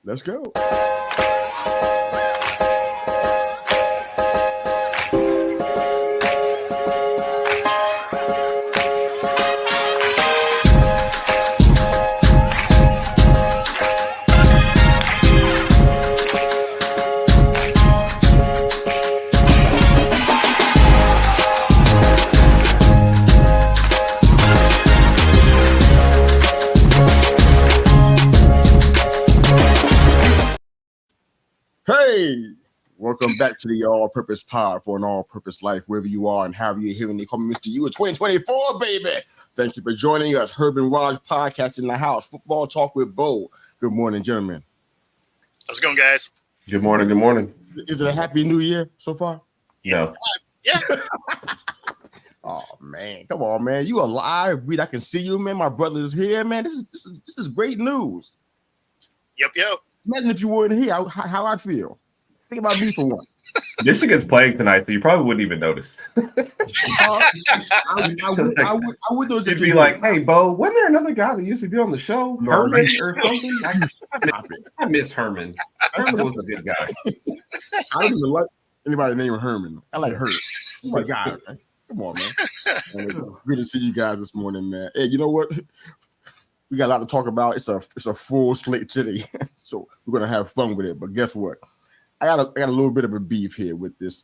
Let's go. Hey, welcome back to the All-Purpose Pod for an all-purpose life, wherever you are and however you're hearing me. Call me Mr. U in 2024, baby. Thank you for joining us. Herb and Raj podcast in the house. Football talk with Bo. Good morning, gentlemen. How's it going, guys? Good morning. Good morning. Is it a happy new year so far? No. Yeah. Oh man, come on, man. You alive? I can see you, man. My brother is here, man. This is great news. Yep. Imagine if you weren't here, how I'd feel. Think about me for one. Michigan's playing tonight, so you probably wouldn't even notice. I would notice. You'd be like, "Hey, Bo, wasn't there another guy that used to be on the show, Herman or something?" I miss Herman. Herman was a good guy. I don't even like anybody named Herman. I like Herb. Oh my God, man. Come on, man. Good to see you guys this morning, man. Hey, you know what? We got a lot to talk about. It's a full slate today, so we're gonna have fun with it. But guess what? I got a little bit of a beef here with this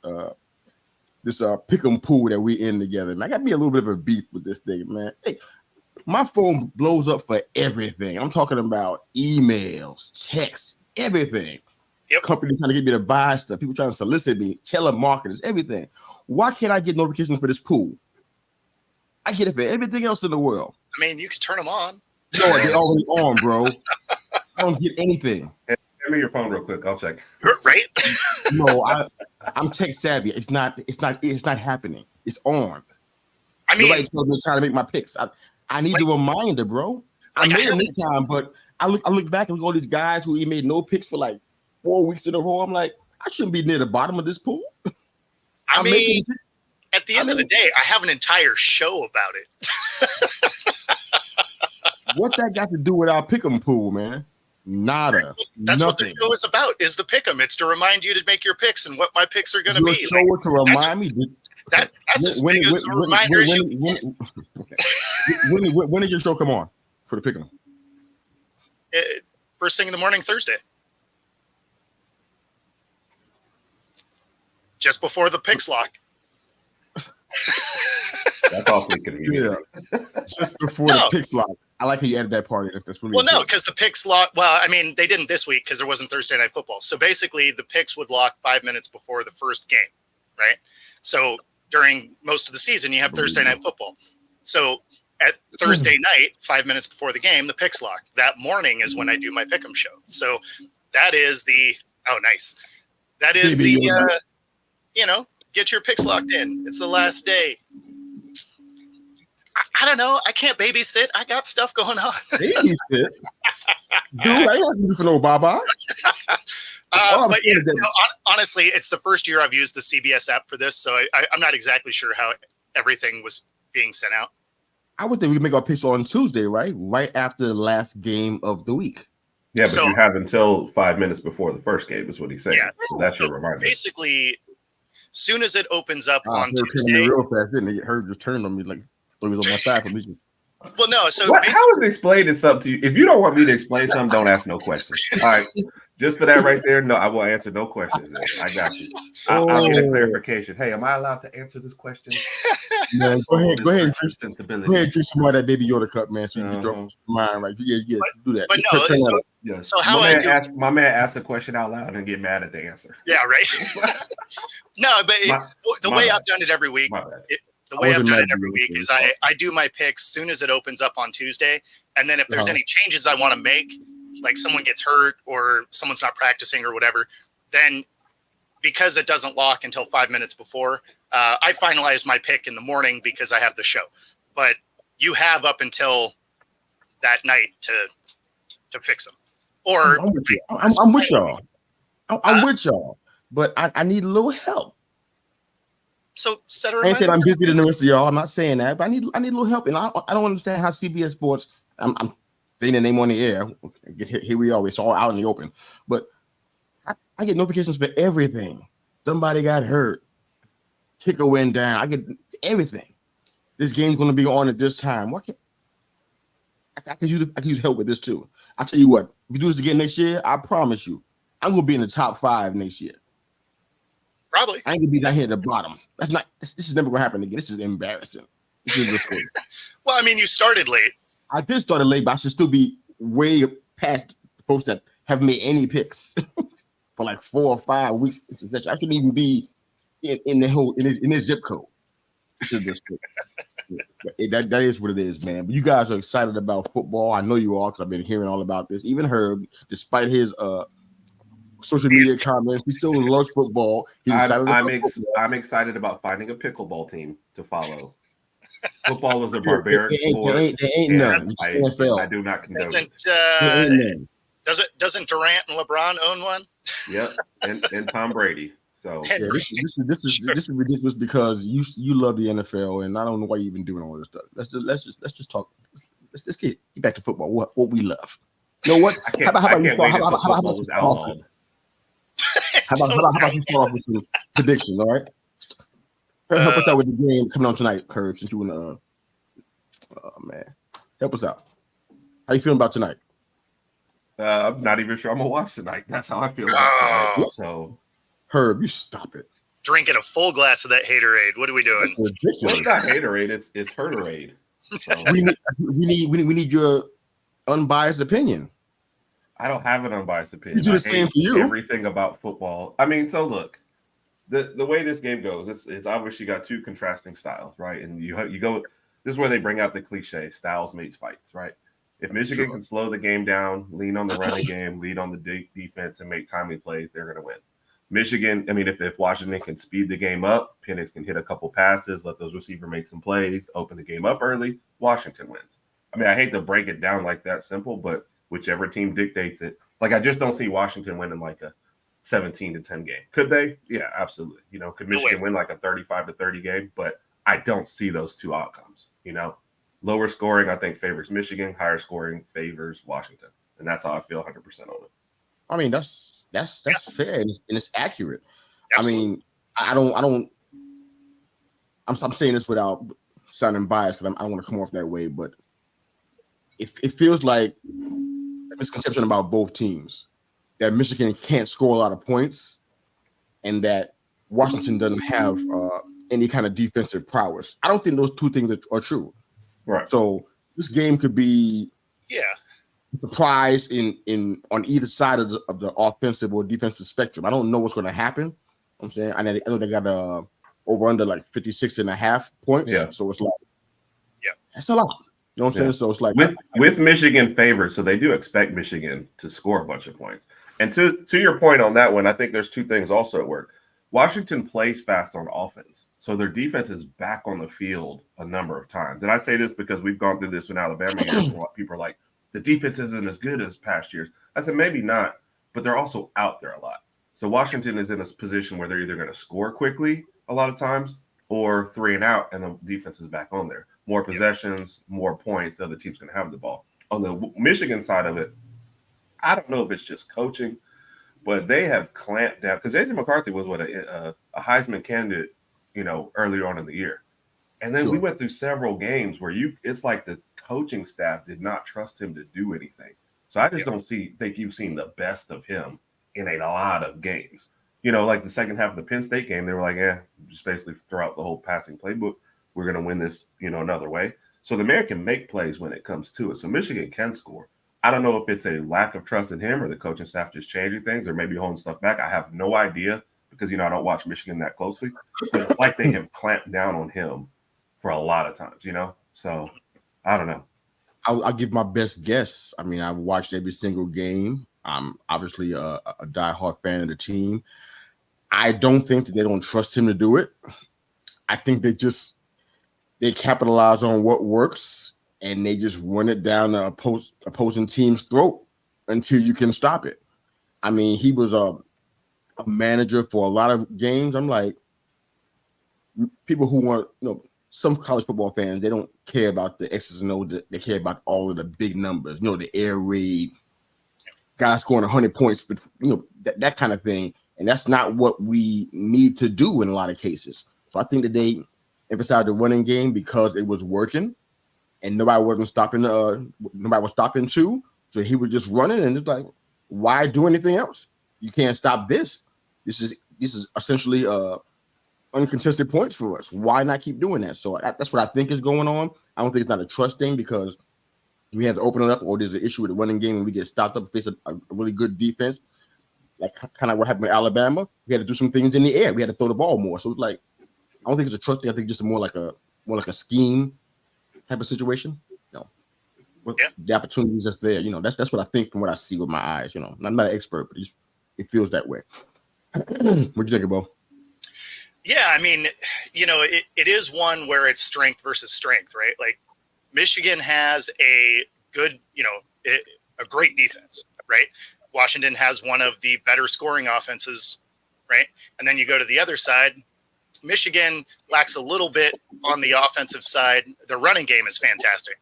pick 'em pool that we in together. And I got me a little bit of a beef with this thing, man. Hey, my phone blows up for everything. I'm talking about emails, texts, everything. Yep. Companies trying to get me to buy stuff, people trying to solicit me, telemarketers, everything. Why can't I get notifications for this pool? I get it for everything else in the world. I mean, you can turn them on. No, they're already on, bro. I don't get anything. Give me your phone real quick. I'll check. Right? No, I'm tech savvy. It's not happening. It's on. I mean, nobody's trying to make my picks. I need a reminder, bro. I made them this time, but I look back and look at all these guys who made no picks for like 4 weeks in a row. I'm like, I shouldn't be near the bottom of this pool. I mean, at the end of the day, I have an entire show about it. What that got to do with our pick 'em pool, man? Nada. That's nothing. what the show is about, is the pick 'em. It's to remind you to make your picks and what my picks are going to be. Show it to remind me. That's as big as a reminder as you. When did your show come on for the pick 'em? First thing in the morning, Thursday. Just before the picks lock. That's awfully convenient. Yeah, just before the picks lock. I like how you added that part in. That's really no, because the picks lock. Well, I mean, they didn't this week because there wasn't Thursday Night Football. So basically, the picks would lock 5 minutes before the first game, right? So during most of the season, you have Thursday Night Football. So at Thursday night, 5 minutes before the game, the picks lock. That morning is when I do my pick'em show. So that is nice. That is get your picks locked in. It's the last day. I don't know. I can't babysit. I got stuff going on. Babysit? Dude, I ain't asking you for no baba. Honestly, it's the first year I've used the CBS app for this, so I'm not exactly sure how everything was being sent out. I would think we make our picks on Tuesday, right? Right after the last game of the week. Yeah, but you have until 5 minutes before the first game, is what he's saying. Yeah. So that's your reminder. Basically, soon as it opens up on Tuesday. Real fast, didn't it? Herb just turned on me like he was on my side for me. Well, no. So how is explaining something to you? If you don't want me to explain something, don't ask no questions. All right, just for that right there, no, I will answer no questions. I got you. I'll get a clarification. Hey, am I allowed to answer this question? Man, go ahead and drink some of that Baby Yoda cup, man. So you can drop mine, right? Yeah, do that. But no, so how my man asked a question out loud and get mad at the answer. Yeah, right. No, but the way I've done it every week. The way I've done it every week is I do my picks soon as it opens up on Tuesday. And then if there's any changes I want to make, like someone gets hurt or someone's not practicing or whatever, then because it doesn't lock until 5 minutes before, I finalize my pick in the morning because I have the show. But you have up until that night to fix them. Or I'm with y'all. I'm with y'all. But I need a little help. So set a reminder. I ain't saying I'm busier than the rest of y'all. I'm not saying that, but I need a little help. And I don't understand how CBS Sports. I'm saying the name on the air. I guess here we are. It's all out in the open. But I get notifications for everything. Somebody got hurt. Kicker went down. I get everything. This game's going to be on at this time. Why can't I can use help with this too. I tell you what, if we do this again next year, I promise you, I'm gonna be in the top 5 next year. Probably. I ain't gonna be down here at the bottom. This is never gonna happen again. This is embarrassing. Well, I mean, you started late. I did start late, but I should still be way past folks that haven't made any picks for like 4 or 5 weeks. I shouldn't even be in the zip code. That is what it is, man. But you guys are excited about football. I know you are, because I've been hearing all about this. Even Herb, despite his social media comments, he still loves football. I'm excited about finding a pickleball team to follow. Football is a barbaric sport. There ain't none. I do not condone it. Doesn't Durant and LeBron own one? Yep, and Tom Brady. So yeah, this is ridiculous because you love the NFL, and I don't know why you're even doing all this stuff. Let's just talk. Let's get back to football. What we love. You know what? How about you start off with some predictions? All right. Help us out with the game coming on tonight, Herb. Since you in oh man, help us out. How you feeling about tonight? I'm not even sure I'm gonna watch tonight. That's how I feel about tonight. So. Herb, you stop it. Drinking a full glass of that Haterade. What are we doing? Well, it's not Haterade. It's Herderade. So. we need your unbiased opinion. I don't have an unbiased opinion. You do the same for you. Everything about football. I mean, so look, the way this game goes, it's obviously got 2 contrasting styles, right? And you go. This is where they bring out the cliche: styles meets fights, right? If Michigan can slow the game down, lean on the running game, lead on the defense, and make timely plays, they're going to win. Michigan, I mean, if Washington can speed the game up, Penix can hit a couple passes, let those receivers make some plays, open the game up early, Washington wins. I mean, I hate to break it down like that simple, but whichever team dictates it. Like, I just don't see Washington winning like a 17-10 game. Could they? Yeah, absolutely. You know, could Michigan win like a 35-30 game? But I don't see those 2 outcomes, you know. Lower scoring, I think, favors Michigan. Higher scoring favors Washington. And that's how I feel 100% on it. I mean, that's fair and it's accurate. Absolutely. I mean, I'm saying this without sounding biased because I don't want to come off that way, but it feels like a misconception about both teams that Michigan can't score a lot of points and that Washington doesn't have any kind of defensive prowess. I don't think those 2 things are true. Right. So this game could be surprise in on either side of the offensive or defensive spectrum. I don't know what's going to happen. I'm saying I know they got over under like 56.5 points. Yeah. So it's like, that's a lot. You know what I'm saying? So it's like with Michigan favored, so they do expect Michigan to score a bunch of points. And to your point on that one, I think there's 2 things also at work. Washington plays fast on offense, so their defense is back on the field a number of times. And I say this because we've gone through this in Alabama years. And people are like, the defense isn't as good as past years. I said, maybe not, but they're also out there a lot. So Washington is in a position where they're either going to score quickly a lot of times or 3 and out, and the defense is back on there. More possessions, more points, the other team's going to have the ball. On the Michigan side of it, I don't know if it's just coaching, but they have clamped down because J.J. McCarthy was a Heisman candidate, you know, earlier on in the year. And then we went through several games where it's like the coaching staff did not trust him to do anything. So I just don't think you've seen the best of him in a lot of games. You know, like the second half of the Penn State game, they were like, just basically throw out the whole passing playbook. We're going to win this, you know, another way. So the man can make plays when it comes to it. So Michigan can score. I don't know if it's a lack of trust in him or the coaching staff just changing things or maybe holding stuff back. I have no idea because, you know, I don't watch Michigan that closely. But it's like they have clamped down on him for a lot of times, you know? So I don't know. I'll give my best guess. I mean, I've watched every single game. I'm obviously a diehard fan of the team. I don't think that they don't trust him to do it. I think they capitalize on what works and they just run it down the opposing team's throat until you can stop it. I mean, he was a manager for a lot of games. I'm like, people who want, you know, some college football fans, they don't care about the X's and O's. They care about all of the big numbers, the air raid, guys scoring 100 points, but that kind of thing. And that's not what we need to do in a lot of cases. So I think that they emphasized the running game because it was working, and nobody was stopping too. So he was just running, and it's like, why do anything else? You can't stop this. This is essentially uncontested points for us. Why not keep doing that? So that's what I think is going on. I don't think it's not a trust thing because we have to open it up, or there's an issue with the running game and we get stopped up, face a really good defense, like kind of what happened with Alabama. We had to do some things in the air. We had to throw the ball more. So it's like, I don't think it's a trust thing. I think it's just more like a scheme type of situation. The opportunities that's there. That's what I think from what I see with my eyes. I'm not an expert, but it feels that way. What do you think, Bo? Yeah, I mean, it is one where it's strength versus strength, right? Like Michigan has a good, a great defense, right? Washington has one of the better scoring offenses, right? And then you go to the other side, Michigan lacks a little bit on the offensive side. The running game is fantastic.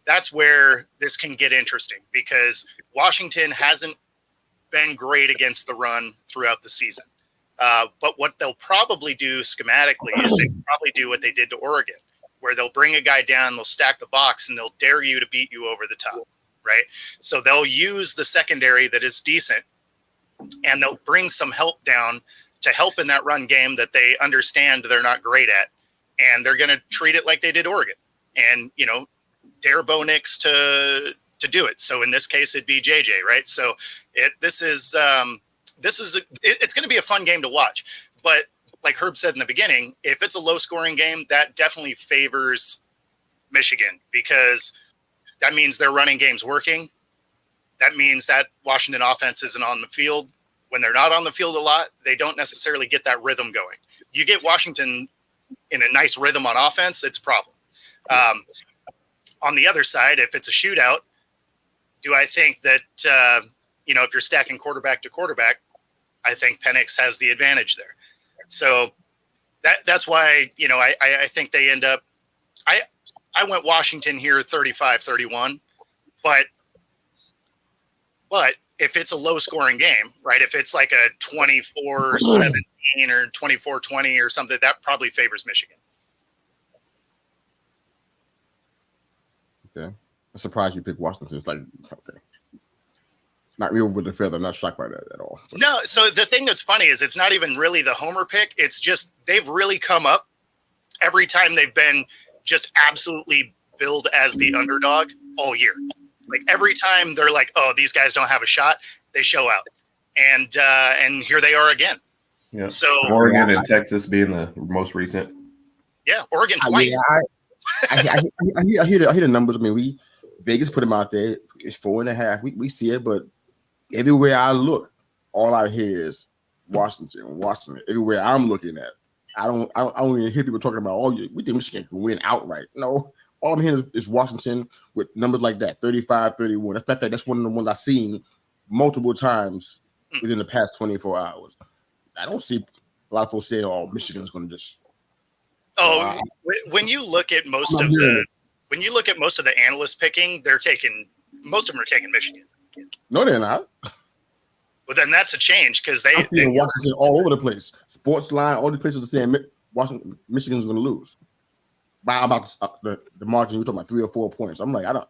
That's where this can get interesting because Washington hasn't been great against the run throughout the season. But what they'll probably do schematically is they probably do what they did to Oregon, where they'll bring a guy down, they'll stack the box, and they'll dare you to beat you over the top, right? So they'll use the secondary that is decent, and they'll bring some help down to help in that run game that they understand they're not great at, and they're going to treat it like they did Oregon, and dare Bo Nix to do it. So in this case, it'd be JJ, right? So it's going to be a fun game to watch. But like Herb said in the beginning, if it's a low-scoring game, that definitely favors Michigan because that means their running game's working. That means that Washington offense isn't on the field. When they're not on the field a lot, they don't necessarily get that rhythm going. You get Washington in a nice rhythm on offense, it's a problem. On the other side, if it's a shootout, do I think that, if you're stacking quarterback to quarterback, I think Penix has the advantage there. So that's why, I think they end up – I went Washington here 35-31, but if it's a low-scoring game, right, if it's like a 24-17 or 24-20 or something, that probably favors Michigan. Okay. I'm surprised you picked Washington. It's like, okay. Not real with the feather. I'm not shocked by that at all. No, so the thing that's funny is it's not even really the homer pick. It's just they've really come up every time they've been just absolutely billed as the underdog all year. Like every time they're like, oh, these guys don't have a shot, they show out. And here they are again. Yeah. So Oregon and Texas being the most recent. Yeah, Oregon twice. I hear the numbers. I mean, Vegas put them out there. It's 4.5. We see it, but everywhere I look, all I hear is Washington. Everywhere I'm looking at, I don't even hear people talking about, we think Michigan can win outright. No, all I'm hearing is Washington with numbers like that, 35-31. That's one of the ones I've seen multiple times within the past 24 hours. I don't see a lot of folks saying, Michigan's going to just. When you look at most of the analysts picking, most of them are taking Michigan. No, they're not. Well, then that's a change because they Washington all over the place. Sports line, all the places are saying Washington, Michigan's going to lose by about the margin. We're talking about 3 or 4 points. I'm like, I don't.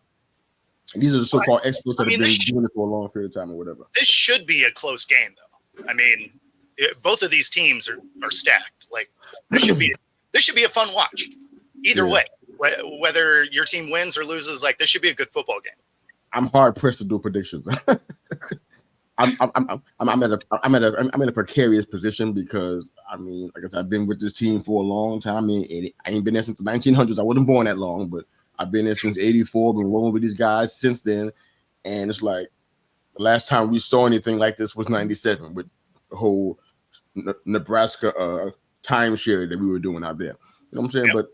And these are the so-called experts that have been doing it for a long period of time or whatever. This should be a close game, though. I mean, both of these teams are stacked. Like this should be a fun watch. Either way, whether your team wins or loses, like this should be a good football game. I'm hard pressed to do predictions. I'm in a precarious position because I mean, like I said, I've been with this team for a long time. I mean, I ain't been there since the 1900s. I wasn't born that long, but I've been there since '84. Been rolling with these guys since then, and it's like the last time we saw anything like this was '97 with the whole Nebraska timeshare that we were doing out there. You know what I'm saying? Yep. But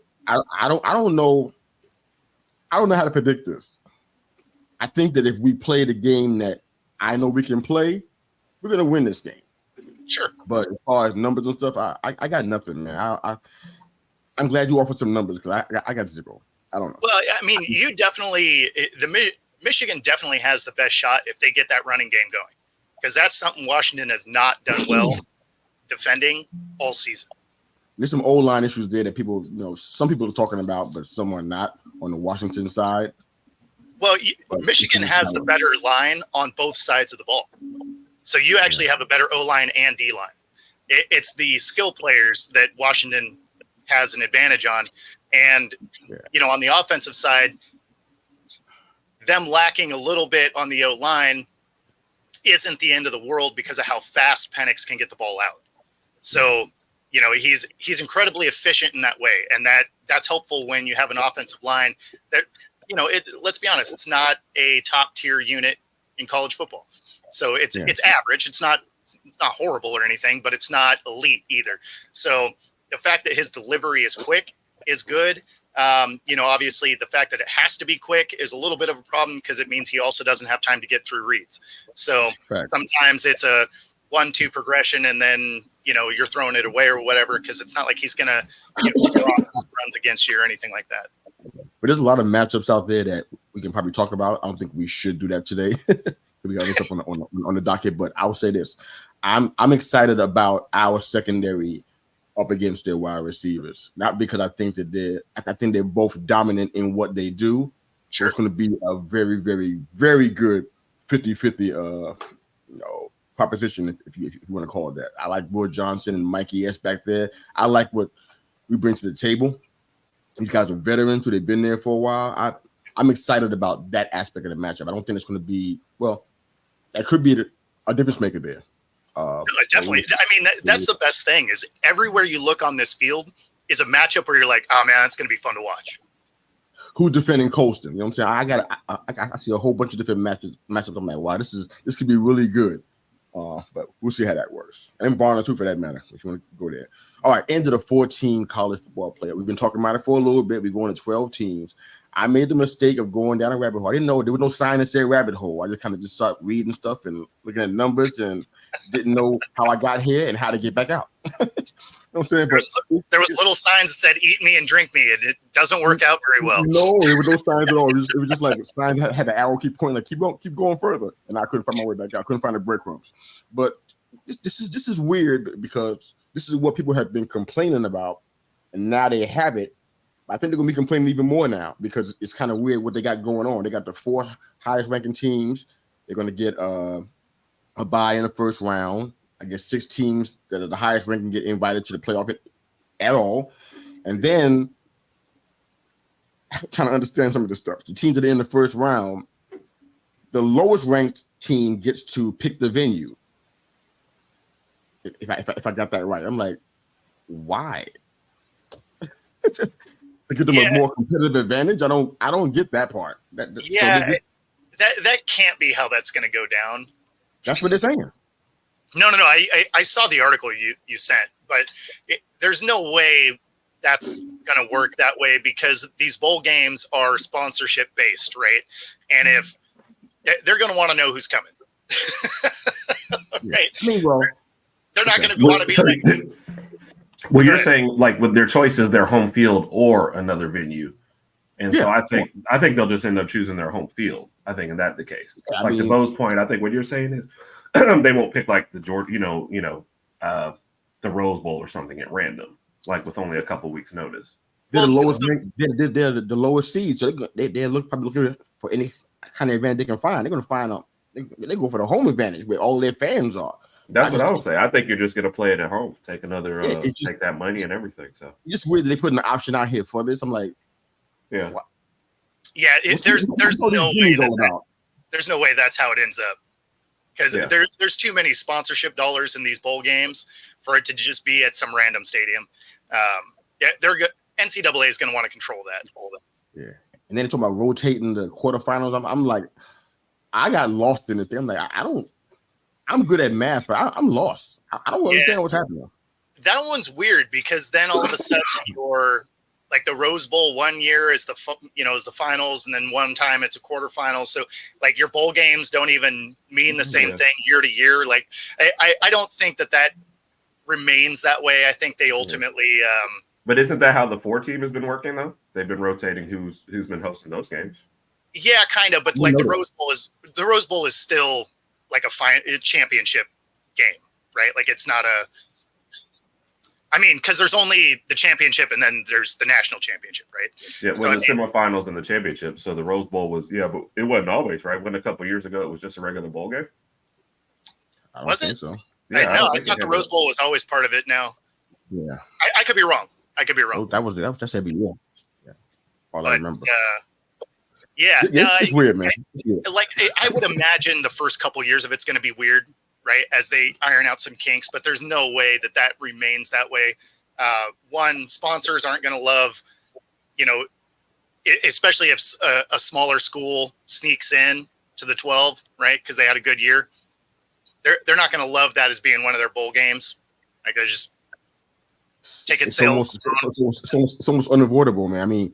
I don't know how to predict this. I think that if we play the game that I know we can play, we're gonna win this game. Sure. But as far as numbers and stuff, I got nothing, man. I'm glad you offered some numbers because I got 0. I don't know. Well, I mean, you definitely Michigan definitely has the best shot if they get that running game going, because that's something Washington has not done well defending all season. There's some O-line issues there that people, some people are talking about, but some are not on the Washington side. Well, Michigan has the better line on both sides of the ball. So you actually have a better O-line and D-line. It's the skill players that Washington has an advantage on. And, on the offensive side, them lacking a little bit on the O-line isn't the end of the world because of how fast Penix can get the ball out. So, he's incredibly efficient in that way. And that's helpful when you have an offensive line that, let's be honest, it's not a top tier unit in college football. So it's average. It's not horrible or anything, but it's not elite either. So the fact that his delivery is quick is good. Obviously the fact that it has to be quick is a little bit of a problem because it means he also doesn't have time to get through reads. So sometimes it's a 1-2 progression and then, you're throwing it away or whatever, because it's not like he's going to runs against you or anything like that. But there's a lot of matchups out there that we can probably talk about. I don't think we should do that today. We got this up on the docket, but I will say this: I'm excited about our secondary up against their wide receivers. Not because I think they're both dominant in what they do. Sure. It's going to be a very, very, very good 50-50 proposition, if you want to call it that. I like Will Johnson and Mikey S back there. I like what we bring to the table. These guys are veterans who they've been there for a while. I'm excited about that aspect of the matchup. I don't think it's going to be, that could be a difference maker there. No, definitely. I mean, that's the best thing is everywhere you look on this field is a matchup where you're like, oh man, it's going to be fun to watch. Who's defending Colston? You know what I'm saying? I see a whole bunch of different matchups. I'm like, wow, this could be really good. But we'll see how that works. And Barner too, for that matter, if you want to go there. All right, into the 14 college football player. We've been talking about it for a little bit. We're going to 12 teams. I made the mistake of going down a rabbit hole. I didn't know there was no sign that said rabbit hole. I just kind of started reading stuff and looking at numbers and didn't know how I got here and how to get back out. You know what I'm saying? There was little signs that said "eat me and drink me," and it doesn't work out very well. No, there was no signs at all. It was just like a sign had the arrow keep pointing, like keep going further, and I couldn't find my way back out. I couldn't find the breadcrumbs. But this is weird because this is what people have been complaining about, and now they have it. I think they're gonna be complaining even more now because it's kind of weird what they got going on. They got the 4 highest ranking teams. They're gonna get a bye in the first round. I guess 6 teams that are the highest ranking get invited to the playoff at all. And then I'm trying to understand some of this stuff. The teams that are in the first round, the lowest ranked team gets to pick the venue. If I got that right, I'm like, why? To give them a more competitive advantage. I don't get that part. That can't be how that's going to go down. That's what they're saying. No. I saw the article you sent, but there's no way that's going to work that way because these bowl games are sponsorship based, right? And if they're going to want to know who's coming, right? I mean, well, they're not going to want to be like. Well, you're saying like with their choices, their home field or another venue, and so I think they'll just end up choosing their home field. I think in that the case, to Bo's point, I think what you're saying is they won't pick like the the Rose Bowl or something at random, like with only a couple weeks notice. They're the lowest. They're the lowest seed, so they're probably looking for any kind of advantage they can find. They're going to find they go for the home advantage where all their fans are. That's what I would say. I think you're just going to play it at home, take another, take that money and everything. So it's just weird that they put an option out here for this. I'm like, what? Yeah. There's no way that's how it ends up because there's too many sponsorship dollars in these bowl games for it to just be at some random stadium. NCAA is going to want to control that. Yeah. And then it's talking about rotating the quarterfinals. I'm like, I got lost in this thing. I'm like, I'm good at math, but I'm lost. I don't understand what's happening. That one's weird because then all of a sudden you're like the Rose Bowl 1 year is the finals, and then one time it's a quarterfinal. So like your bowl games don't even mean the same thing year to year. Like I don't think that remains that way. I think they ultimately But isn't that how the 4 team has been working though? They've been rotating who's been hosting those games. Yeah, kind of. But like the Rose Bowl is still like a championship game, right? Like it's not a. I mean, because there's only the championship and then there's the national championship, right? Yeah, well, the semifinals and the championship. So the Rose Bowl was, but it wasn't always, right? When a couple years ago, it was just a regular bowl game. Was it? So. Yeah, I thought the Rose Bowl was always part of it now. Yeah. I could be wrong. Oh, that's every year. Yeah. All I remember. It's weird, man. Like I would imagine the first couple years of it's going to be weird, right? As they iron out some kinks, but there's no way that remains that way. One, sponsors aren't going to love, especially if a smaller school sneaks in to the 12, right? Because they had a good year. They're not going to love that as being one of their bowl games. Like they just take it. It's almost unavoidable, man. I mean,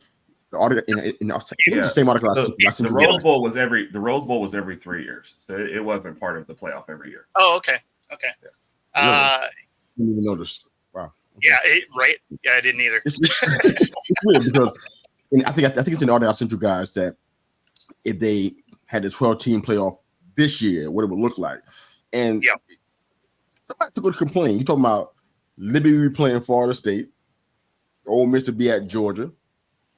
the article the same article. The Rose Bowl was every 3 years, so it wasn't part of the playoff every year. Oh, okay. I didn't even notice. Wow. Okay. Yeah, right. Yeah, I didn't either. It's weird because I think it's in the article I sent you guys that if they had the 12-team playoff this year, what it would look like. And somebody took a complaint. You talking about Liberty be playing Florida State, Ole Miss to be at Georgia,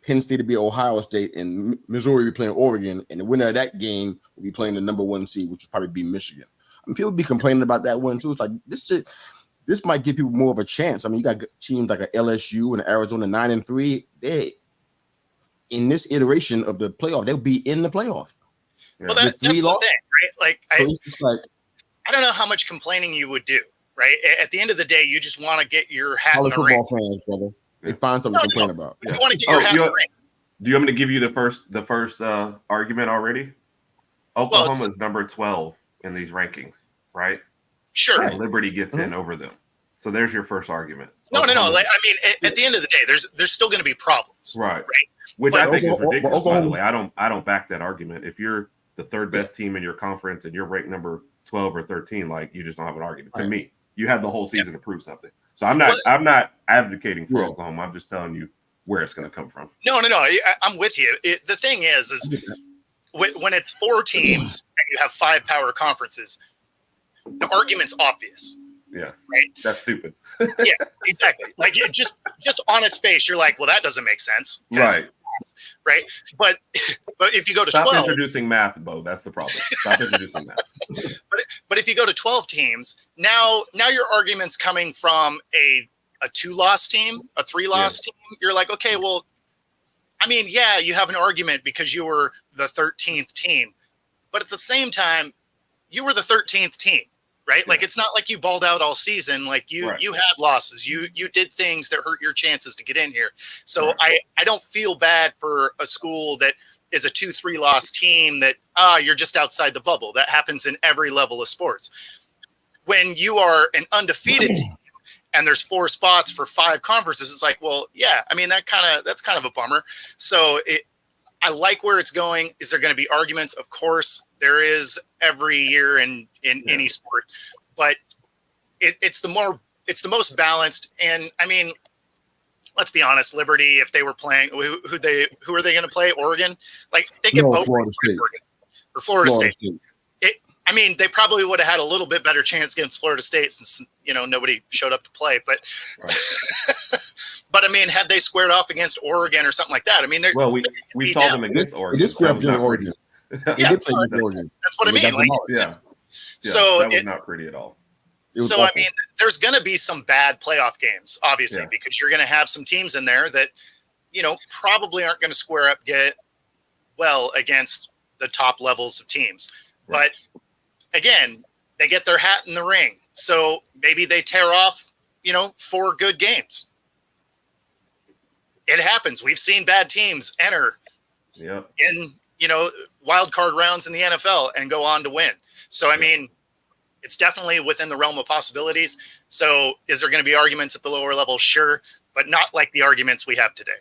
Penn State to be at Ohio State, and Missouri be playing Oregon, and the winner of that game will be playing the number 1 seed, which would probably be Michigan. I mean, people be complaining about that one too. It's like this might give people more of a chance. I mean, you got teams like a LSU and Arizona 9-3. They in this iteration of the playoff, they'll be in the playoff. Well, that's the thing, right? Like, I don't know how much complaining you would do, right? At the end of the day, you just want to get your hat in the ring. Football fans, brother. They find something to complain about. You want to get your hat in the ring. Do you want me to give you the first argument already? Oklahoma is number 12 in these rankings, right? Sure. And Liberty gets in over them. So there's your first argument. No. Like, I mean, at the end of the day, there's still going to be problems, right? Which I think is ridiculous. By the way, I don't back that argument. If you're the third best team in your conference and you're ranked number 12 or 13, like you just don't have an argument. To me, you have the whole season to prove something. So I'm not advocating for Oklahoma. I'm just telling you where it's going to come from. No. I'm with you. The thing is when it's 4 teams and you have 5 power conferences, the argument's obvious. Yeah. Right. That's stupid. Yeah, exactly. Like just on its face, you're like, well, that doesn't make sense. Right. Right. But if you go to Stop 12, introducing math, Bo. That's the problem. Stop introducing math. But if you go to 12 teams, now your argument's coming from a 2-loss team, a 3-loss team. You're like, okay, well, I mean, yeah, you have an argument because you were the 13th team, but at the same time, you were the 13th team, right? Like, it's not like you balled out all season. Like you had losses. You did things that hurt your chances to get in here. So I don't feel bad for a school that is a 2-3 loss team that, you're just outside the bubble. That happens in every level of sports. When you are an undefeated team and there's 4 spots for 5 conferences, it's like, well, yeah, I mean, that's kind of a bummer. So I like where it's going. Is there going to be arguments? Of course there is every year in any sport, but it's the most balanced. And I mean, let's be honest, Liberty, if they were playing, who are they going to play? Oregon? Like they get both Florida State. Or Florida State. I mean, they probably would have had a little bit better chance against Florida State since, nobody showed up to play. But, but I mean, had they squared off against Oregon or something like that, I mean, we saw them against Oregon. They did square up against Oregon. Yeah, that's what I mean. Like, so that was not pretty at all. So, awful. I mean, there's going to be some bad playoff games, obviously, because you're going to have some teams in there that, probably aren't going to square up, get well against the top levels of teams. Right. But again, they get their hat in the ring. So maybe they tear off, 4 good games. It happens. We've seen bad teams enter in, wild card rounds in the NFL and go on to win. So, I mean, it's definitely within the realm of possibilities. So is there going to be arguments at the lower level? Sure. But not like the arguments we have today.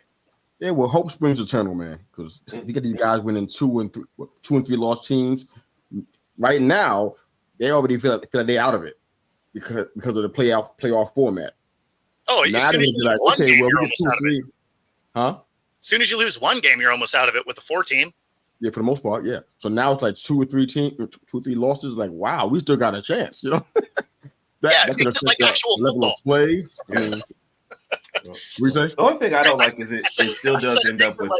Yeah, well, hope springs eternal, man. Because you get these guys winning 2 and 3 loss teams. Right now, they already feel like they're out of it because of the playoff format. Oh, as soon as you lose one game, you're almost out of it. Huh? As soon as you lose one game, you're almost out of it with the 4 team. Yeah, for the most part, yeah. So now it's like 2 or 3 losses. Like, wow, we still got a chance, that could affect like actual level football. Of play. I mean, what you say? The only thing I don't like is it still does end up with.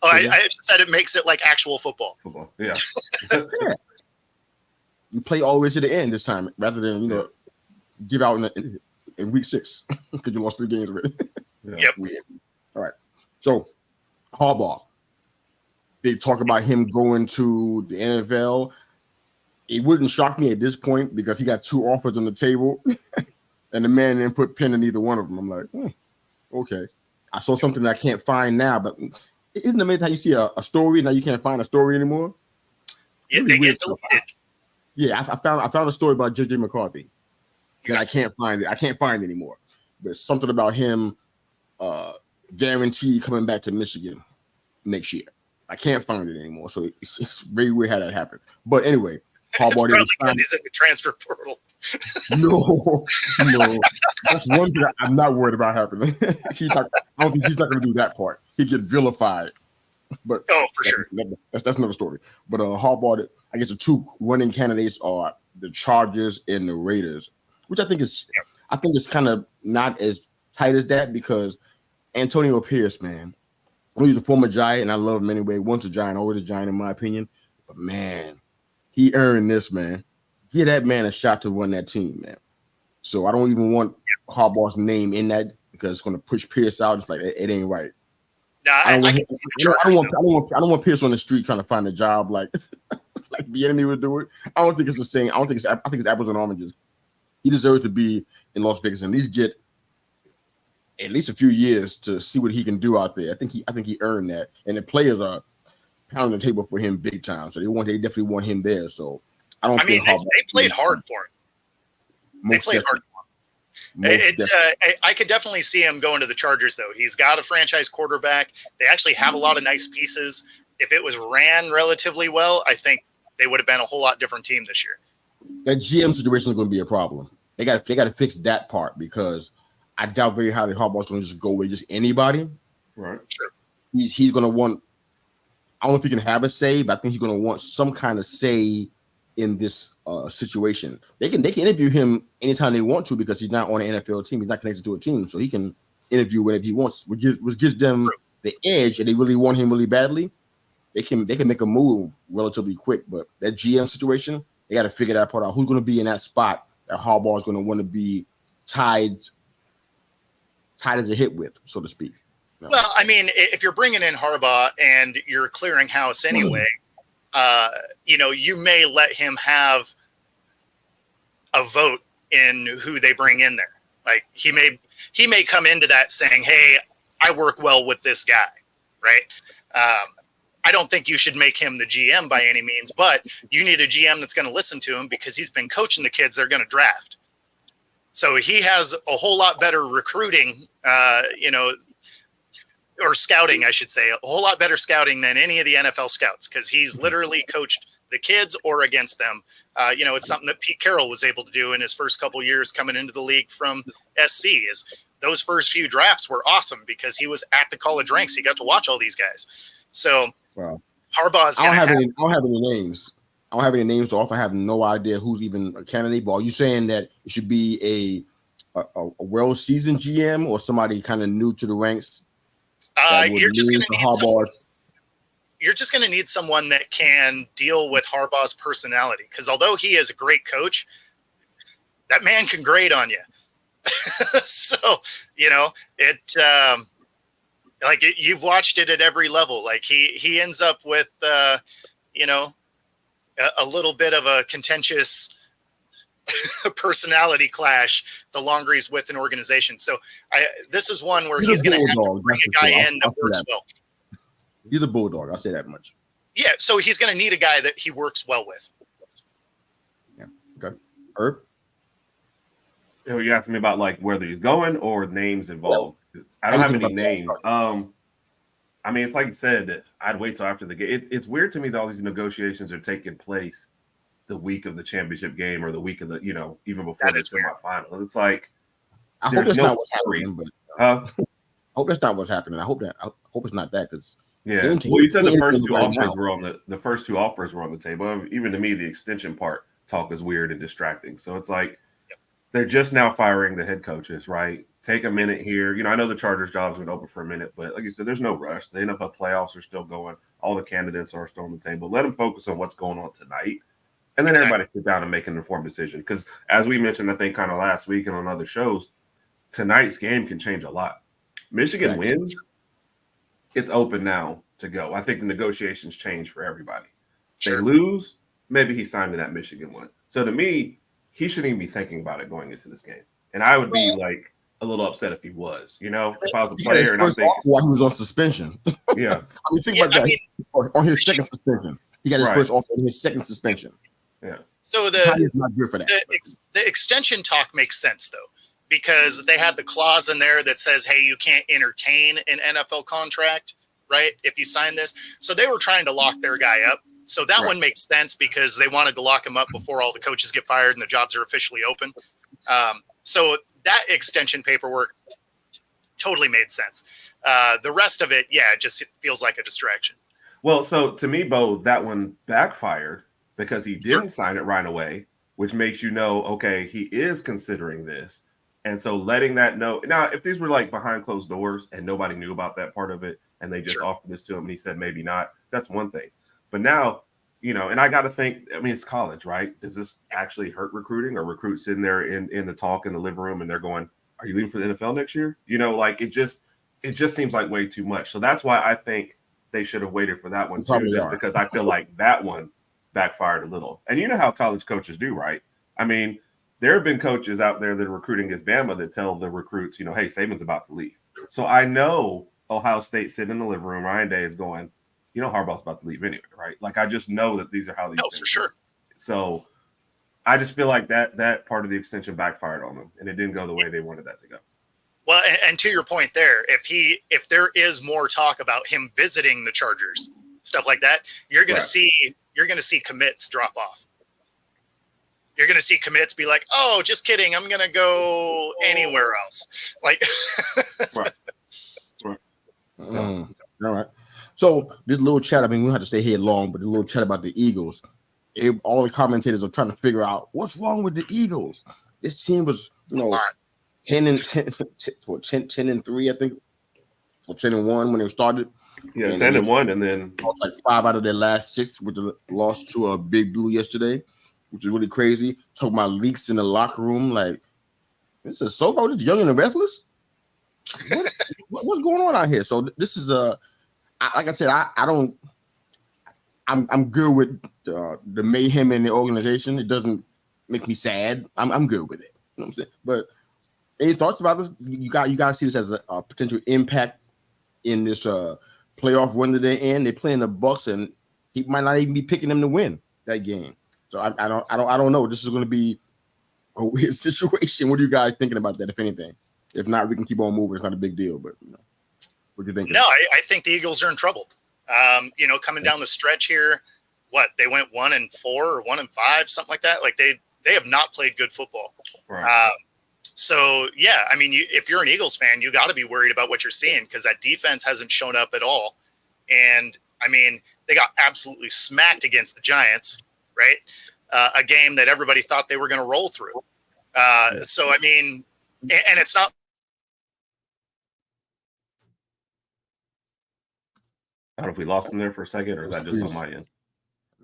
I just said it makes it like actual football. Yeah. Yeah. You play all the way to the end this time, rather than give out in week 6 because you lost 3 games already. Yep. Weird. All right. So Harbaugh. They talk about him going to the NFL. It wouldn't shock me at this point because he got 2 offers on the table, and the man didn't put pen in either one of them. I'm like, okay. I saw something that I can't find now, but isn't it amazing how you see a story now you can't find a story anymore? Yeah, they get deleted. Yeah, I found a story about J.J. McCarthy that I can't find it. I can't find it anymore. But something about him guaranteed coming back to Michigan next year. I can't find it anymore, so it's very weird how that happened. But anyway, Harbaugh probably because he's in the transfer portal. No, that's one thing I'm not worried about happening. I don't think he's not going to do that part. He get vilified, but for sure, that's another story. But Harbaugh, I guess the 2 running candidates are the Chargers and the Raiders, which I think is kind of not as tight as that because Antonio Pierce, man. He's a former Giant, and I love him anyway. Once a Giant, always a Giant, in my opinion. But, man, he earned this, man. Give that man a shot to run that team, man. So I don't even want Harbaugh's name in that because it's going to push Pierce out. It's like, it ain't right. No, I don't want Pierce on the street trying to find a job like the enemy would do it. I don't think it's the same. I think it's apples and oranges. He deserves to be in Las Vegas and at least get at least a few years to see what he can do out there. I think he earned that, and the players are pounding the table for him big time. So they definitely want him there. So I think they played hard for him. They played hard for him. I could definitely see him going to the Chargers, though. He's got a franchise quarterback. They actually have a lot of nice pieces. If it was ran relatively well, I think they would have been a whole lot different team this year. That GM situation is going to be a problem. They got to fix that part because I doubt very highly Harbaugh's going to just go with just anybody. Right. Sure. He's going to want. I don't know if he can have a say, but I think he's going to want some kind of say in this situation. They can interview him anytime they want to because he's not on an NFL team. He's not connected to a team, so he can interview whenever he wants, which gives them the edge. And they really want him really badly. They can make a move relatively quick. But that GM situation, they got to figure that part out. Who's going to be in that spot that Harbaugh is going to want to be tied at the hip with, so to speak. No. Well, I mean, if you're bringing in Harbaugh and you're clearing house anyway, you may let him have a vote in who they bring in there. Like he may come into that saying, "Hey, I work well with this guy," right? I don't think you should make him the GM by any means, but you need a GM that's going to listen to him because he's been coaching the kids they're going to draft. So he has a whole lot better recruiting, or scouting, I should say, a whole lot better scouting than any of the NFL scouts because he's literally coached the kids or against them. It's something that Pete Carroll was able to do in his first couple of years coming into the league from SC. Is those first few drafts were awesome because he was at the college ranks. He got to watch all these guys. So Harbaugh's going to have. I don't have any names. I don't have any names to offer. I have no idea who's even a candidate. But are you saying that it should be a well-seasoned GM or somebody kind of new to the ranks? You're just going to need someone that can deal with Harbaugh's personality. Because although he is a great coach, that man can grade on you. So, you've watched it at every level. Like he ends up with, a little bit of a contentious personality clash the longer he's with an organization. So this is one where he's going to have to bring a guy in that works well. He's a bulldog. I'll say that much. Yeah. So he's going to need a guy that he works well with. Yeah. Okay. Herb? You asked me about like whether he's going or names involved. I don't have any names. I mean, it's like you said, I'd wait till after the game. It's weird to me that all these negotiations are taking place the week of the championship game or the week of the, even before the semifinal. It's like, I hope that's not what's happening, but I hope that's not what's happening. I hope it's not that because well, you said the first two offers were on the first two offers were on the table. Even to me, the extension part talk is weird and distracting. So it's like they're just now firing the head coaches, right? Take a minute here. I know the Chargers job's been open for a minute, but like you said, there's no rush. The NFL playoffs are still going. All the candidates are still on the table. Let them focus on what's going on tonight. And then everybody sit down and make an informed decision. Because as we mentioned, I think kind of last week and on other shows, tonight's game can change a lot. Michigan wins, it's open now to go. I think the negotiations change for everybody. They lose, maybe he signed in that Michigan one. So to me, he shouldn't even be thinking about it going into this game. And I would be like a little upset if he was, if I was a player and I'm thinking while he was on suspension. Yeah. Think about that. On his second suspension. He got his first offer on his second suspension. Yeah. So not good for that. The extension talk makes sense though, because they had the clause in there that says, hey, you can't entertain an NFL contract, right? If you sign this. So they were trying to lock their guy up. So that one makes sense because they wanted to lock him up before all the coaches get fired and the jobs are officially open. So that extension paperwork totally made sense. The rest of it, it just feels like a distraction. Well, so to me, Bo, that one backfired because he didn't sign it right away, which makes okay, he is considering this. And so letting that know. Now, if these were like behind closed doors and nobody knew about that part of it and they just offered this to him and he said maybe not, that's one thing. But now, and I got to think, it's college, right? Does this actually hurt recruiting or recruits sitting there in the talk in the living room and they're going, are you leaving for the NFL next year? It just seems like way too much. So that's why I think they should have waited for that one too, just because I feel like that one backfired a little. And you know how college coaches do, right? There have been coaches out there that are recruiting against Bama that tell the recruits, hey, Saban's about to leave. So I know Ohio State sitting in the living room, Ryan Day is going, Harbaugh's about to leave anyway, right? Like, I just know that these are how these things for sure. Work. So I just feel like that part of the extension backfired on them, and it didn't go the way they wanted that to go. Well, and to your point there, if there is more talk about him visiting the Chargers, stuff like that, you're going to see commits drop off. You're going to see commits be like, oh, just kidding. I'm going to go anywhere else. Like, right. All right. So this little chat, we don't have to stay here long, but the little chat about the Eagles, all the commentators are trying to figure out what's wrong with the Eagles. This team was, 10 and 3, I think, or 10 and 1 when they started. Yeah, and 10 and 1, and then like 5 out of their last 6 with the loss to a Big Blue yesterday, which is really crazy. Talking about leaks in the locker room, like this is so about this Young and the Restless. What's going on out here? So this is like I said, I'm good with the mayhem in the organization. It doesn't make me sad. I'm good with it. You know what I'm saying? But any thoughts about this? You got to see this as a potential impact in this playoff run that they're in. They're playing the Bucks, and he might not even be picking them to win that game. So I don't know. This is going to be a weird situation. What are you guys thinking about that? If anything, if not, we can keep on moving. It's not a big deal, but what do you think? No, I think the Eagles are in trouble. Coming down the stretch here, they went 1-4 or 1-5, something like that. Like they have not played good football. Right. So yeah, if you're an Eagles fan, you got to be worried about what you're seeing because that defense hasn't shown up at all. And they got absolutely smacked against the Giants, right? A game that everybody thought they were going to roll through. So and it's not. I don't know if we lost him there for a second, or is that just on my end?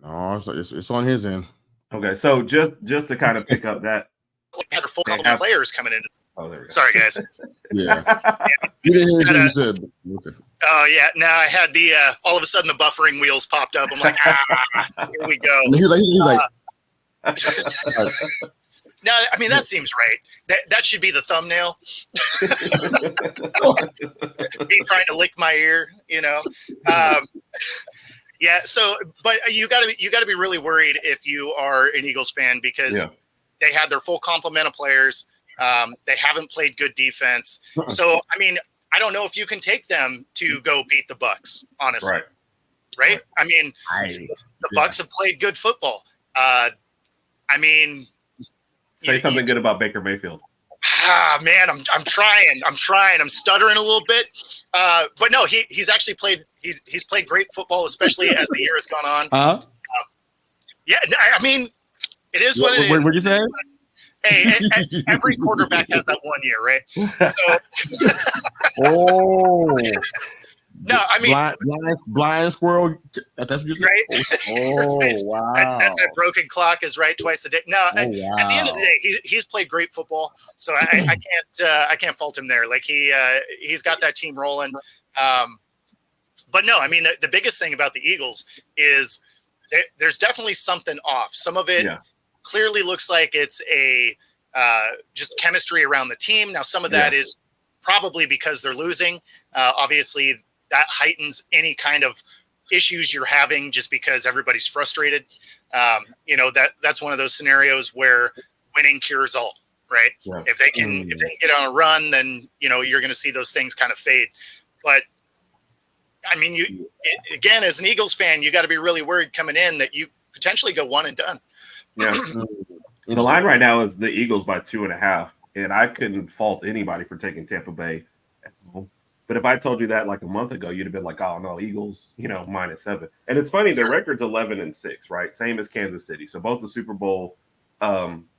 No, it's on his end. Okay, so just to kind of pick up that. Had a full complement of players coming in. Oh, there we go. Sorry, guys. Yeah. You didn't hear anything you said. Okay. Oh, yeah. Now I had the all of a sudden the buffering wheels popped up. I'm like, here we go. He's like no, that seems right. That should be the thumbnail. Me trying to lick my ear, Yeah. So, but you got to be really worried if you are an Eagles fan because they had their full complement of players. They haven't played good defense. So, I don't know if you can take them to go beat the Bucks, honestly. Right? The Bucks have played good football. Say something good about Baker Mayfield. Man, I'm trying. I'm stuttering a little bit. But no, he's actually played. He's played great football, especially as the year has gone on. Yeah, I mean, it is what it is. What'd you say? Hey, every quarterback has that 1 year, right? So, no, I mean, blind squirrel. That's what you said. Right? Oh, wow. That's that broken clock is right twice a day. No, wow. At the end of the day, he's played great football, so I can't fault him there. Like he's got that team rolling. But no, I mean the biggest thing about the Eagles is there's definitely something off. Some of it clearly looks like it's a just chemistry around the team. Now, some of that is probably because they're losing. Obviously, that heightens any kind of issues you're having just because everybody's frustrated. That's one of those scenarios where winning cures all, right? Yeah. If they can get on a run, then you're going to see those things kind of fade. But I mean, again, as an Eagles fan, you got to be really worried coming in that you potentially go one and done. Yeah. The line right now is the Eagles by 2.5, and I couldn't fault anybody for taking Tampa Bay at home. But if I told you that like a month ago, you'd have been like, oh, no, Eagles, -7. And it's funny, their record's 11-6, right? Same as Kansas City. So both the Super Bowl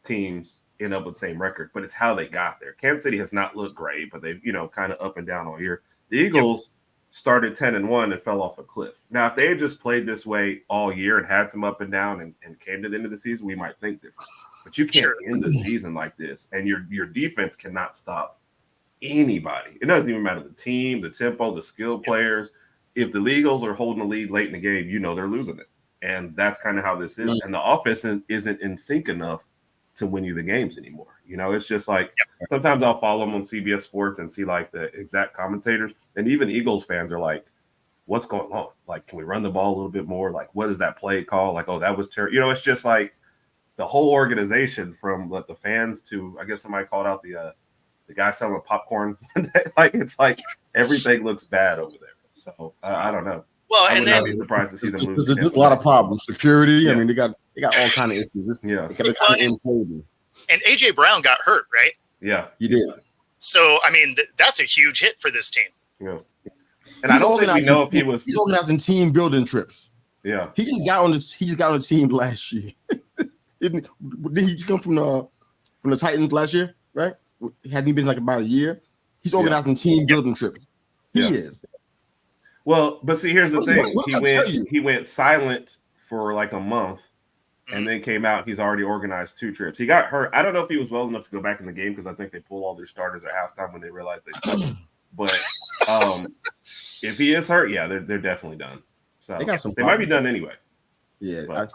teams end up with the same record, but it's how they got there. Kansas City has not looked great, but they've, kind of up and down all year. The Eagles started 10-1 and fell off a cliff. Now, if they had just played this way all year and had some up and down and came to the end of the season, we might think different. But you can't end the season like this, and your defense cannot stop anybody. It doesn't even matter the team, the tempo, the skilled players. If the Eagles are holding the lead late in the game, they're losing it. And that's kind of how this is. And the offense isn't in sync enough to win you the games anymore. It's just like sometimes I'll follow them on CBS Sports and see like the exact commentators. And even Eagles fans are like, what's going on? Like, can we run the ball a little bit more? Like, what is that play call? Like, oh, that was terrible. It's just like the whole organization from the fans to, I guess somebody called out the guy selling popcorn. Like, it's like everything looks bad over there. So I don't know. Well, I would not be surprised to see them lose. There's a lot of problems. Security. I mean, they got all kind of issues. And AJ Brown got hurt, right? Yeah, he did. So I mean, that's a huge hit for this team. Yeah. And I don't think we know if he was. He's organizing team building trips. Yeah. He just got on the team last year. Didn't he come from the Titans last year? Right? Hadn't he been like about a year? He's organizing team building trips. He is. Well, but see, here's the thing. He went silent for like a month and then came out. He's already organized 2 trips. He got hurt. I don't know if he was well enough to go back in the game because I think they pull all their starters at halftime when they realize they suck. But if he is hurt, they're definitely done. So they might be done anyway. Yeah,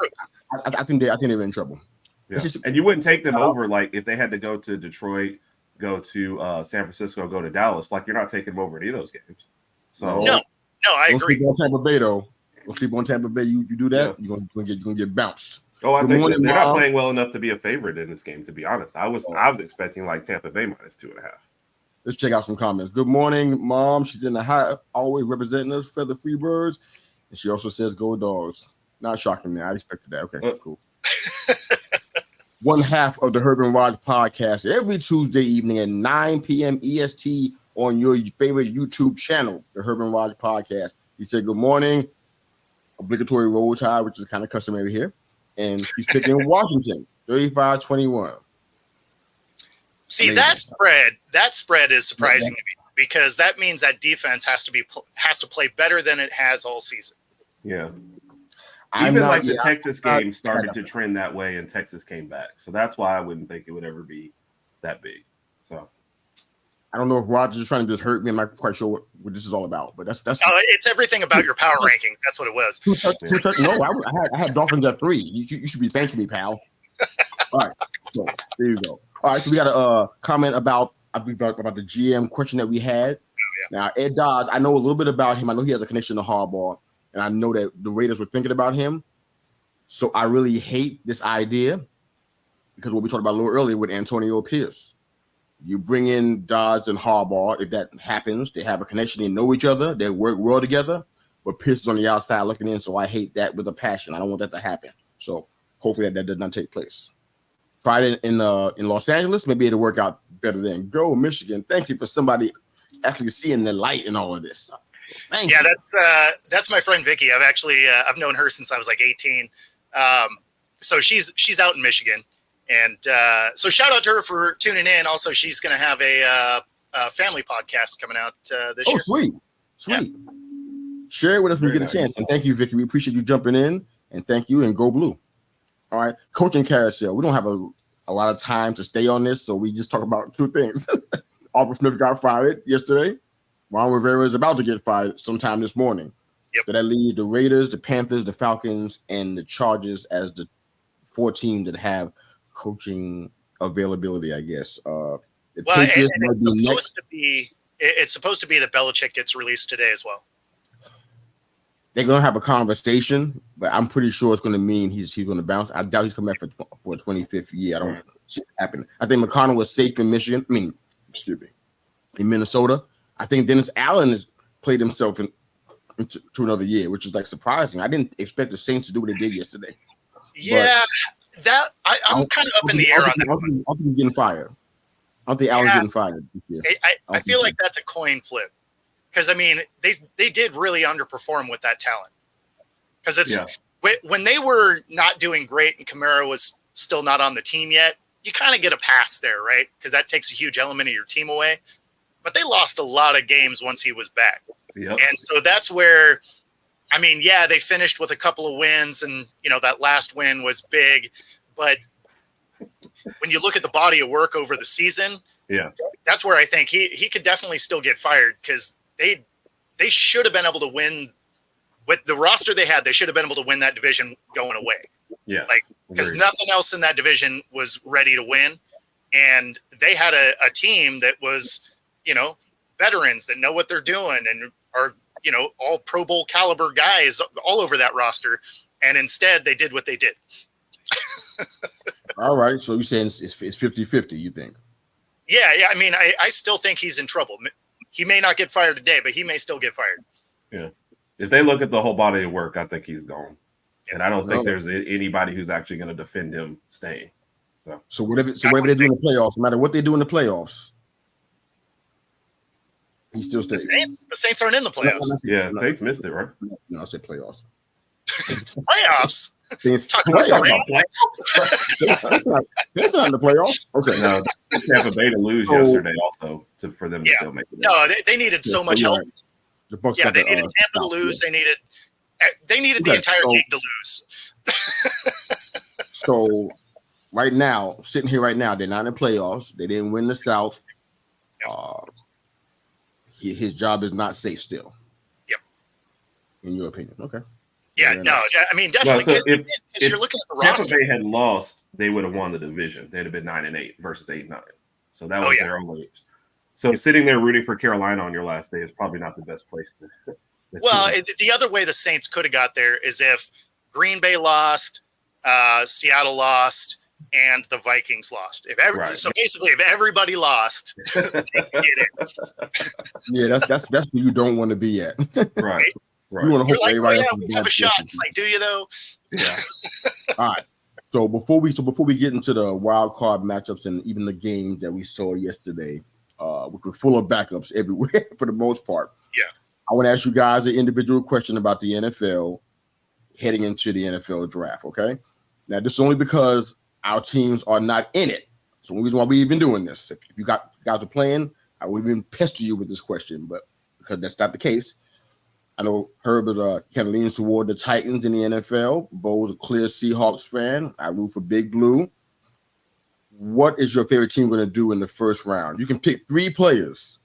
I think they're in trouble. Yeah. And you wouldn't take them over like if they had to go to Detroit, go to San Francisco, go to Dallas. Like you're not taking them over any of those games. So no, I agree. Don't sleep on Tampa Bay though. Don't sleep on Tampa Bay. You do that, you're gonna get bounced. Oh, I think they're not playing well enough to be a favorite in this game. To be honest, I was expecting like Tampa Bay -2.5. Let's check out some comments. Good morning, Mom. She's in the house, always representing us, Feather Free Birds, and she also says "Go Dogs." Not shocking, man. I expected that. Okay, that's cool. One half of the Herb and Raj podcast every Tuesday evening at 9 p.m. EST on your favorite YouTube channel, the Herb and Raj podcast. He said, good morning. Obligatory roll tide, which is kind of customary here. And he's picking Washington, 35-21. See, that spread is surprising to me because that means that defense has to play better than it has all season. Yeah. Even like the Texas game started to trend that way, and Texas came back. So that's why I wouldn't think it would ever be that big. So I don't know if Rogers is trying to just hurt me. I'm not quite sure what this is all about, but that's it's everything about your power rankings. That's what it was. No, I had Dolphins at 3. You should be thanking me, pal. All right, so there you go. All right, so we got a comment about the GM question that we had. Now, Ed Dodds, I know a little bit about him. I know he has a connection to Harbaugh. And I know that the Raiders were thinking about him. So I really hate this idea because what we talked about a little earlier with Antonio Pierce. You bring in Dodds and Harbaugh. If that happens, they have a connection. They know each other. They work well together. But Pierce is on the outside looking in. So I hate that with a passion. I don't want that to happen. So hopefully that does not take place. tried it in Los Angeles, maybe it'll work out better than go Michigan. Thank you for somebody actually seeing the light in all of this. Thank you. That's my friend Vicky. I've known her since I was like 18. So she's out in Michigan, and so shout out to her for tuning in. Also, she's going to have a family podcast coming out this year. Sweet. Yeah. Share it with us when you get a chance. And thank you, Vicky. We appreciate you jumping in, and thank you, and go blue. All right, coaching carousel. We don't have a lot of time to stay on this, so we just talk about two things. Arthur Smith got fired yesterday. Ron Rivera is about to get fired sometime this morning. Yep. So that leaves the Raiders, the Panthers, the Falcons, and the Chargers as the 4 teams that have coaching availability, I guess. It's supposed to be that Belichick gets released today as well. They're going to have a conversation, but I'm pretty sure it's going to mean he's going to bounce. I doubt he's coming back for a 25th year. I don't see it happen. I think McConnell was safe in Michigan. In Minnesota. I think Dennis Allen has played himself into another year, which is like surprising. I didn't expect the Saints to do what they did yesterday. Yeah, I'm kind of up in the air on that. I don't think he's getting fired. I don't think Allen's getting fired this year. I feel like that's a coin flip. Because, I mean, they did really underperform with that talent. Because when they were not doing great and Kamara was still not on the team yet, you kind of get a pass there, right? Because that takes a huge element of your team away. But they lost a lot of games once he was back. Yep. And so that's where, I mean, they finished with a couple of wins, and, that last win was big. But when you look at the body of work over the season, that's where I think he could definitely still get fired, because they should have been able to win with the roster they had. They should have been able to win that division going away. Yeah, because nothing else in that division was ready to win, and they had a team that was, veterans that know what they're doing and are, all Pro Bowl caliber guys all over that roster, and instead they did what they did. All right, so you're saying it's 50-50, you think? Yeah. I mean, I still think he's in trouble. He may not get fired today, but he may still get fired. Yeah. If they look at the whole body of work, I think he's gone. And I don't think there's anybody who's actually going to defend him staying. So whatever they do in the playoffs, no matter what they do in the playoffs, he still stays. The Saints aren't in the playoffs. The Saints missed it, right? No, I said playoffs. Playoffs? Talking about playoffs? That's not in the playoffs. Okay. No, Tampa Bay to lose yesterday also for them to still make it. No, they needed so much help. The Bucs they needed Tampa to lose. Yeah. They needed the entire league to lose. So right now, sitting here right now, they're not in the playoffs. They didn't win the South. His job is not safe still. Yep. In your opinion. Okay. Yeah, I mean, definitely. No, so if you're looking at the Tampa roster. Bay had lost, they would have won the division. They'd have been 9-8 versus 8-9. So that was their only. So sitting there rooting for Carolina on your last day is probably not the best place to. Well, the other way the Saints could have got there is if Green Bay lost, Seattle lost, and the Vikings lost. So basically, if everybody lost, they get it. Yeah, that's where you don't want to be at. Right. You want to hope everybody we have a shot. It's like, do you though? Yeah. All right. So before we get into the wild card matchups and even the games that we saw yesterday, which were full of backups everywhere for the most part. Yeah. I want to ask you guys an individual question about the NFL heading into the NFL draft. Okay. Now, this is only because our teams are not in it. So the reason why we've been doing this. If you guys are playing, I would have been pestering you with this question, but because that's not the case. I know Herb is kind of leans toward the Titans in the NFL. Bo's a clear Seahawks fan. I root for Big Blue. What is your favorite team going to do in the first round? You can pick 3 players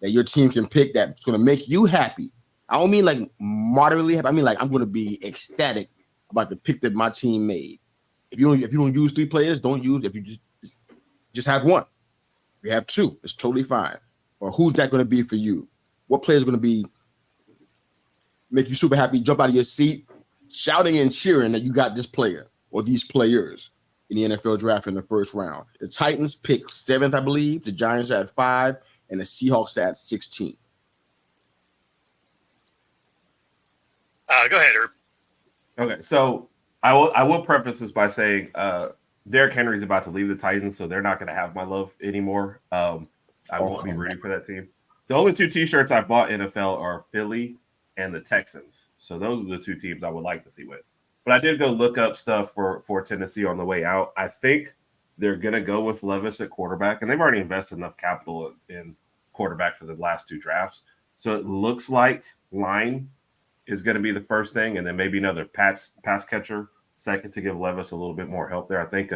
that your team can pick that's going to make you happy. I don't mean like moderately happy. I mean like I'm going to be ecstatic about the pick that my team made. If you don't use 3 players, don't use. If you just have 1, if you have 2, it's totally fine. Or who's that going to be for you? What player is going to be make you super happy, jump out of your seat, shouting and cheering that you got this player or these players in the NFL draft in the first round? The Titans picked 7th, I believe. The Giants at 5, and the Seahawks at 16. Go ahead, Herb. Okay, so I will preface this by saying Derrick Henry's about to leave the Titans, so they're not going to have my love anymore. I won't be rooting for that team. The only 2 T-shirts I bought NFL are Philly and the Texans. So those are the 2 teams I would like to see win. But I did go look up stuff for Tennessee on the way out. I think they're going to go with Levis at quarterback, and they've already invested enough capital in quarterback for the last 2 drafts. So it looks like line is going to be the first thing, and then maybe another pass catcher second to give Levis a little bit more help there. I think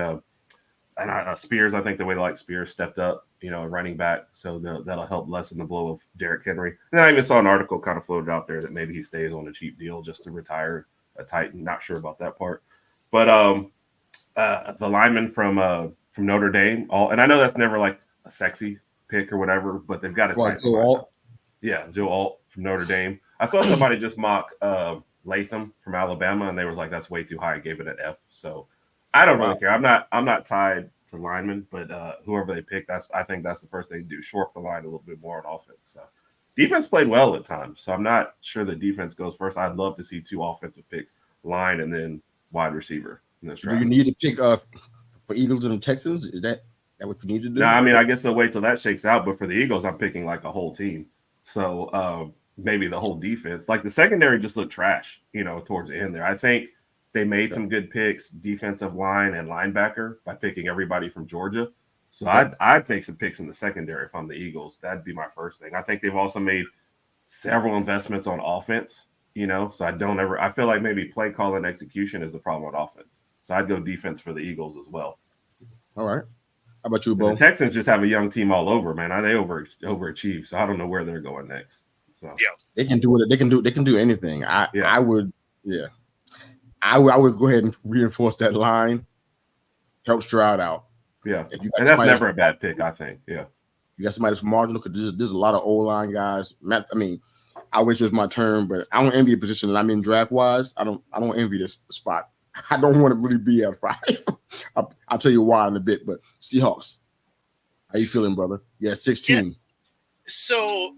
Spears, I think the way they like Spears stepped up, running back. So that'll help lessen the blow of Derrick Henry. And I even saw an article kind of floated out there that maybe he stays on a cheap deal just to retire a Titan. Not sure about that part. But the lineman from Notre Dame, and I know that's never like a sexy pick or whatever, but they've got a Titan. Joe Alt? Yeah, Joe Alt from Notre Dame. I saw somebody just mock Latham from Alabama, and they was like, that's way too high. I gave it an F. So I don't really care. I'm not tied to linemen, but whoever they pick, I think that's the first thing to do. Shore up the line a little bit more on offense. So defense played well at times. So I'm not sure the defense goes first. I'd love to see 2 offensive picks, line and then wide receiver. Do you need to pick for Eagles and the Texans? Is that what you need to do? No, I mean, I guess they'll wait till that shakes out. But for the Eagles, I'm picking like a whole team. So maybe the whole defense. Like the secondary just looked trash, towards the end there. I think they made some good picks, defensive line and linebacker, by picking everybody from Georgia. So I'd make some picks in the secondary if I'm the Eagles. That'd be my first thing. I think they've also made several investments on offense, so I feel like maybe play call and execution is the problem on offense. So I'd go defense for the Eagles as well. All right. How about you, Bo? The Texans just have a young team all over, man. They overachieve, so I don't know where they're going next. So yeah, they can do it. They can do anything. I would go ahead and reinforce that line. Help Stroud out. Yeah, and that's never a bad pick, I think. Yeah, you got somebody that's marginal because there's a lot of O-line guys. I wish it was my turn, but I don't envy a position that I'm in draft wise. I don't envy this spot. I don't want to really be at 5. I'll tell you why in a bit. But Seahawks, how you feeling, brother? Yeah, 16. Yeah. So,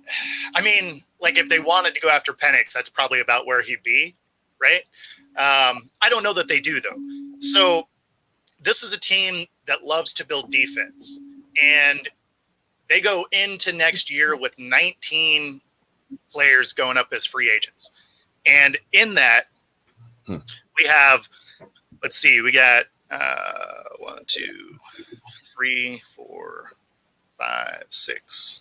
I mean, like if they wanted to go after Penix, that's probably about where he'd be, right? I don't know that they do though. So this is a team that loves to build defense, and they go into next year with 19 players going up as free agents. And in that, we have, let's see, we got 1, 2, 3, 4, 5, 6,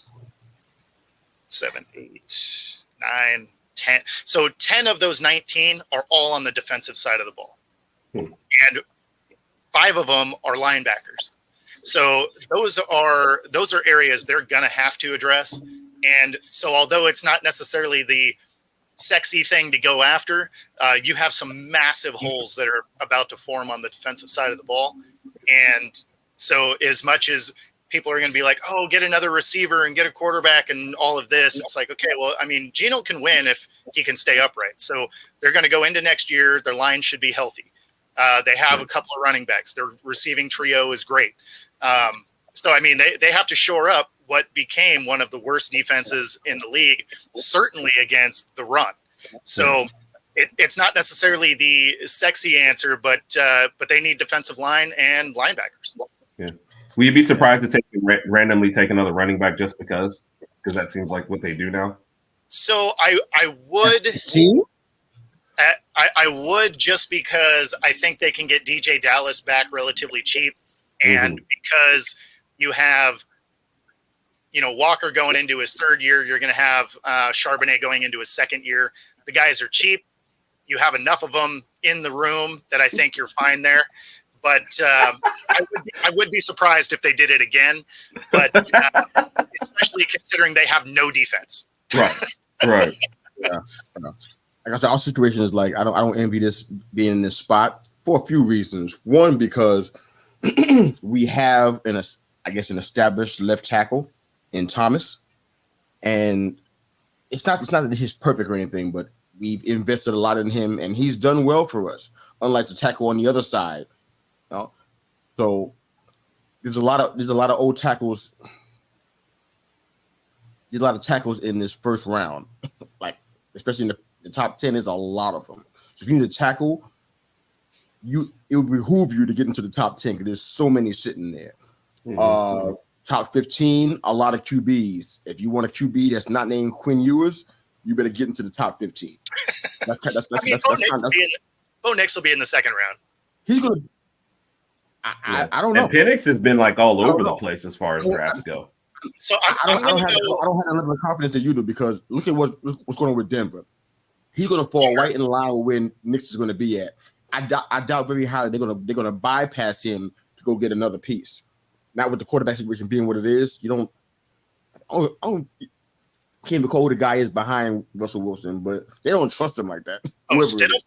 7, 8, 9, 10. So 10 of those 19 are all on the defensive side of the ball. And 5 of them are linebackers. So those are areas they're going to have to address. And so although it's not necessarily the sexy thing to go after, you have some massive holes that are about to form on the defensive side of the ball. And so as much as people are going to be like, oh, get another receiver and get a quarterback and all of this, it's like, okay, well, I mean, Geno can win if he can stay upright. So they're going to go into next year. Their line should be healthy. They have a couple of running backs. Their receiving trio is great. So, I mean, they have to shore up what became one of the worst defenses in the league, certainly against the run. So it's not necessarily the sexy answer, but they need defensive line and linebackers. Yeah. Will you be surprised to randomly take another running back just because that seems like what they do now? So I would. I would, just because I think they can get DJ Dallas back relatively cheap, and because you have, Walker going into his 3rd year, you're going to have Charbonnet going into his 2nd year. The guys are cheap. You have enough of them in the room that I think you're fine there. But I would be surprised if they did it again. But especially considering they have no defense. Right. Yeah. Like I said, our situation is like I don't envy this being in this spot for a few reasons. One, because we have an established left tackle in Thomas, and it's not that he's perfect or anything, but we've invested a lot in him, and he's done well for us. Unlike the tackle on the other side, so there's a lot of old tackles. There's a lot of tackles in this first round, like especially in the top 10 is a lot of them. So if you need a tackle, it would behoove you to get into the top 10 because there's so many sitting there. Top 15, a lot of QBs. If you want a QB that's not named Quinn Ewers, you better get into the top 15. Bo Nix will be in the second round. He's gonna. I don't know. And Penix has been like all over the place as far as drafts go. So I don't have a level of confidence that you do because look at what's going on with Denver. He's going to fall right in line with where Nix is going to be at. I doubt very highly they're going to bypass him to go get another piece. Not with the quarterback situation being what it is. You don't. Can't recall who the guy is behind Russell Wilson, but they don't trust him like that. Stidham?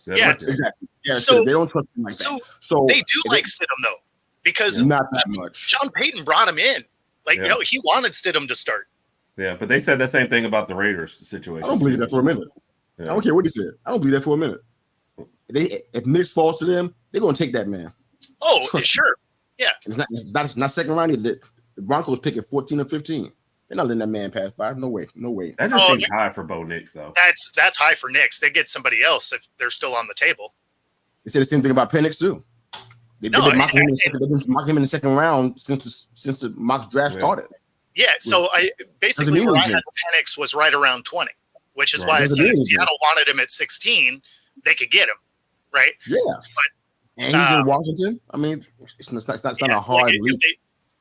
Yeah, exactly. Yeah, so they don't trust him like that. So they do like Stidham though, because not that much. Sean Payton brought him in. He wanted Stidham to start. Yeah, but they said that same thing about the Raiders situation. I don't believe that for a minute. Yeah. I don't care what he said. I don't believe that for a minute. If Knicks falls to them, they're going to take that man. Oh, sure. Yeah. It's not second round. The Broncos picking 14 or 15. They're not letting that man pass by. No way. That just seems high for Bo Nix, though. That's high for Knicks. They get somebody else if they're still on the table. They said the same thing about Penix, too. They've been mocking him in the second round since the mock draft started. Yeah, so I basically where I had Penix was right around 20, which is why I said if Seattle wanted him at 16, they could get him, right? Yeah. But and he's in Washington. I mean, it's not a hard leap.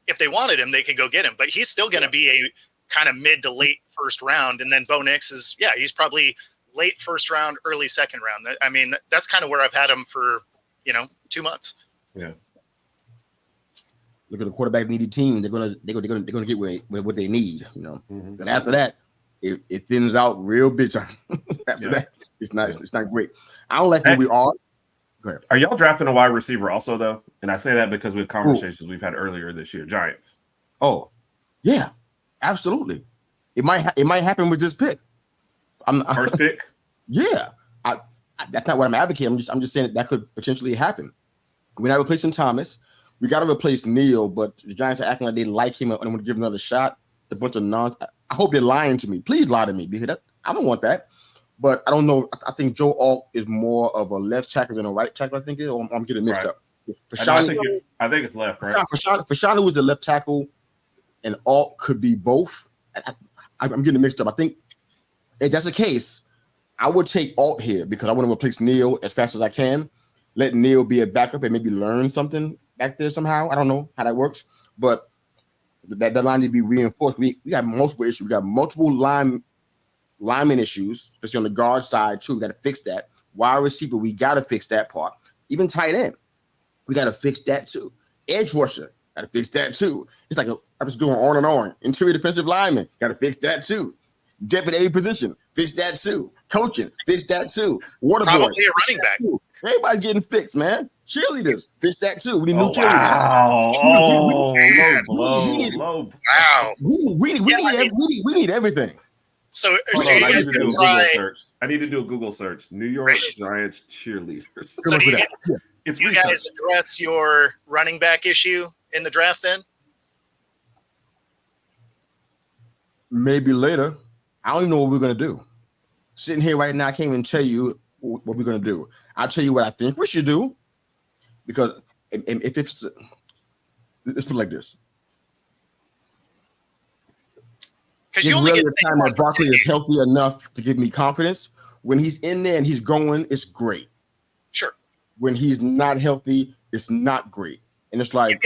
If they wanted him, they could go get him. But he's still going to be a kind of mid to late first round. And then Bo Nix is, he's probably late first round, early second round. I mean, that's kind of where I've had him for, 2 months. Yeah. Look at the quarterback needy team. They're gonna get what they need. Mm-hmm. And after that, it thins out real big time. After that, it's not great. I don't like who we are. Go ahead. Are y'all drafting a wide receiver also though? And I say that because we have conversations we've had earlier this year. Giants. Oh, yeah, absolutely. It might happen with this pick. First pick. Yeah, that's not what I'm advocating. I'm just saying that could potentially happen. We're not replacing Thomas. We got to replace Neal, but the Giants are acting like they like him and want to give him another shot. It's a bunch of nonsense. I hope they're lying to me. Please lie to me because I don't want that. But I don't know. I think Joe Alt is more of a left tackle than a right tackle. I think I'm getting mixed up. I think it's left, right? Fashanu was a left tackle, and Alt could be both. I'm getting mixed up. I think if that's the case, I would take Alt here because I want to replace Neal as fast as I can. Let Neal be a backup and maybe learn something back there somehow. I don't know how that works, but that line need to be reinforced. We got multiple issues. We got multiple lineman issues, especially on the guard side too. We got to fix that. Wide receiver, we got to fix that part. Even tight end, we got to fix that too. Edge rusher, got to fix that too. It's like I was going on and on. Interior defensive lineman, got to fix that too. Deputy A position, fix that too. Coaching, fix that too. Water probably boy, a running back. Everybody getting fixed, man. Cheerleaders, fix that too. We need new cheerleaders. Wow. We need everything. So I need to do a Google search. New York Giants cheerleaders. So do you guys address your running back issue in the draft then? Maybe later. I don't even know what we're going to do. Sitting here right now, I can't even tell you what we're going to do. I'll tell you what I think we should do. Because if it's, let's put it like this. Because you only get the time that Barkley is healthy enough to give me confidence. When he's in there and he's going, it's great. Sure. When he's not healthy, it's not great. And it's like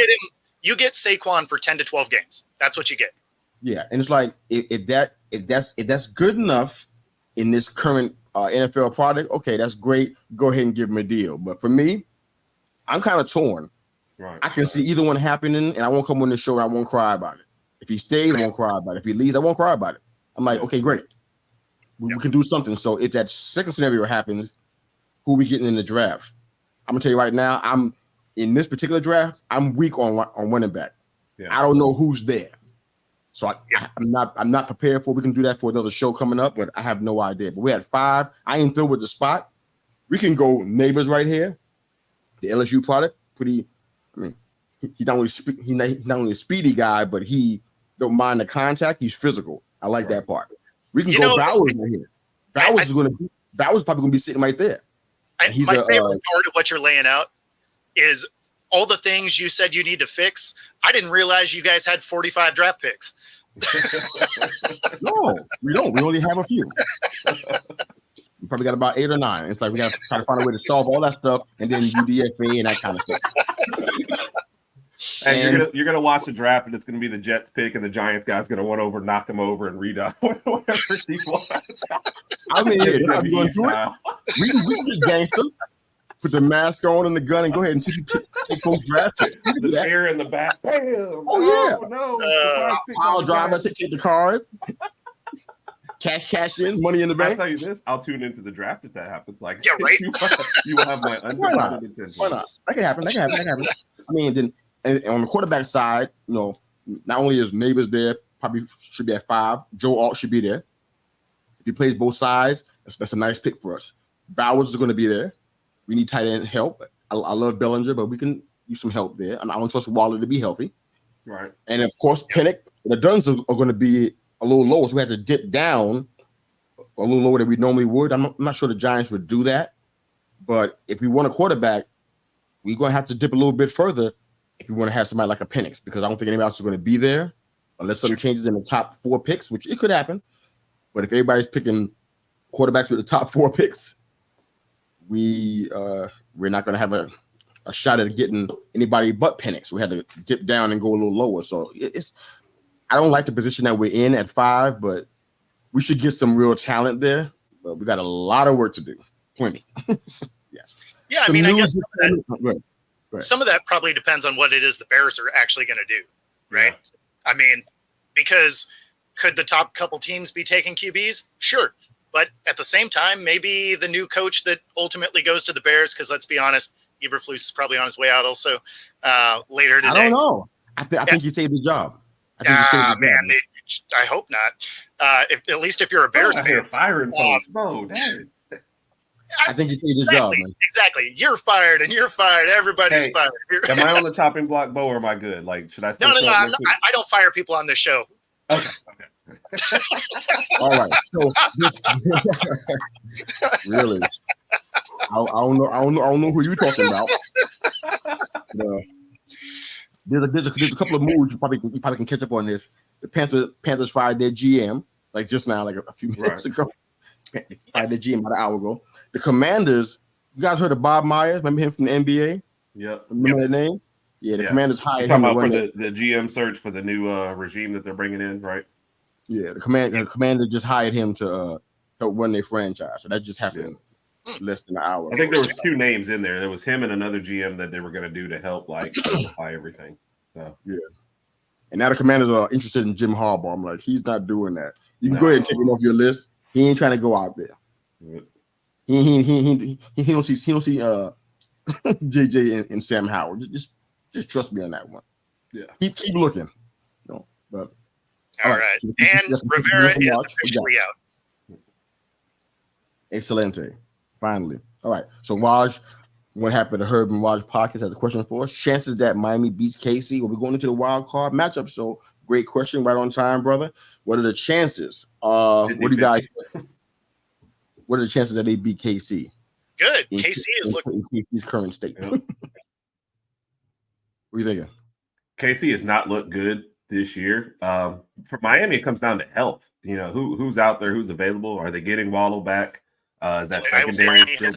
you get Saquon for 10 to 12 games. That's what you get. Yeah, and it's like if that's good enough in this current NFL product, okay, that's great. Go ahead and give him a deal. But for me, I'm kind of torn. Right. I can see either one happening, and I won't come on the show and I won't cry about it. If he stays, I won't cry about it. If he leaves, I won't cry about it. I'm like, okay, great. We can do something. So if that second scenario happens, who we getting in the draft? I'm gonna tell you right now, I'm in this particular draft, I'm weak on running back. Yeah. I don't know who's there. So I'm not prepared for. We can do that for another show coming up, but I have no idea. But we had 5. I ain't filled with the spot. We can go neighbors right here. The LSU product, pretty. I mean, he's not only a speedy guy, but he don't mind the contact. He's physical. I like that part. We can go Bowers right here. Bowers probably gonna be sitting right there. My favorite part of what you're laying out is all the things you said you need to fix. I didn't realize you guys had 45 draft picks. No, we don't. We only have a few. We probably got about 8 or 9. It's like we got to try to find a way to solve all that stuff and then UDFA and that kind of stuff. And you're gonna watch the draft, and it's gonna be the Jets pick, and the Giants guy's gonna run over, knock them over, and read out whatever he wants. I mean, yeah, that's how we going through it. We get gangster. Put the mask on and the gun and go ahead and take those draft picks. The chair in the back. Bam. Oh, yeah. No. Pile driver, take the card. Cash in, money in the bank. I'll tell you this, I'll tune into the draft if that happens. Like, yeah, right. you will have my undivided attention. Why not? That can happen. I mean, then and on the quarterback side, not only is Neighbors there, probably should be at 5. Joe Alt should be there. If he plays both sides, that's a nice pick for us. Bowers is going to be there. We need tight end help. I love Bellinger, but we can use some help there. And I don't trust Waller to be healthy. Right. And of course, Pennick, the Duns are going to be a little lower, so we have to dip down a little lower than we normally would. I'm not sure the Giants would do that. But if we want a quarterback, we're going to have to dip a little bit further if we want to have somebody like a Penix, because I don't think anybody else is going to be there unless something changes in the top 4 picks, which it could happen. But if everybody's picking quarterbacks with the top 4 picks, we're not going to have a shot at getting anybody but Penix. We had to dip down and go a little lower. So I don't like the position that we're in at 5, but we should get some real talent there. But we got a lot of work to do. Plenty. Yes. Yeah, I mean, I guess some of that probably depends on what it is the Bears are actually going to do, right? Yeah. I mean, because could the top couple teams be taking QBs? Sure. But at the same time, maybe the new coach that ultimately goes to the Bears, because let's be honest, Eberflus is probably on his way out also later today. I don't know. I think you saved the job. I hope not. At least if you're a Bears fan. Firing folks. Bro, I think you saved the job, man. Exactly. You're fired and you're fired. Everybody's fired. Am I on the chopping block, Bo, or am I good? Like, should I still No. I don't fire people on this show. Okay. All right. So really, I don't know who you're talking about. There's a couple of moves you probably can catch up on this. The Panthers fired their GM like just now, like a few minutes ago. Fired their GM about an hour ago. The Commanders, you guys heard of Bob Myers? Remember him from the NBA? Yep. Remember that name? Yeah, the Commanders hired him. Talking about the GM search for the new regime that they're bringing in, right? Yeah, the Commander just hired him to help run their franchise. So that just happened less than an hour. I think there was 2 names in there. There was him and another GM that they were going to do to help simplify everything. So yeah. And now the Commanders are interested in Jim Harbaugh. I'm like, he's not doing that. You can go ahead and take him off your list. He ain't trying to go out there. Yeah. He don't see JJ and Sam Howard. Just trust me on that one. Yeah. Keep looking. But all right. And Rivera is officially out. Excelente. Finally. All right. So Raj, what happened to Herb and Raj podcast has a question for us. Chances that Miami beats KC. We're going into the wild card matchup. So great question, right on time, brother. What are the chances? What do you guys think? What are the chances that they beat KC? Good. KC is looking in KC's current state. Yep. What are you thinking? KC has not looked good this year. For Miami, it comes down to health. Who's out there, who's available. Are they getting Waddle back? Is that secondary still?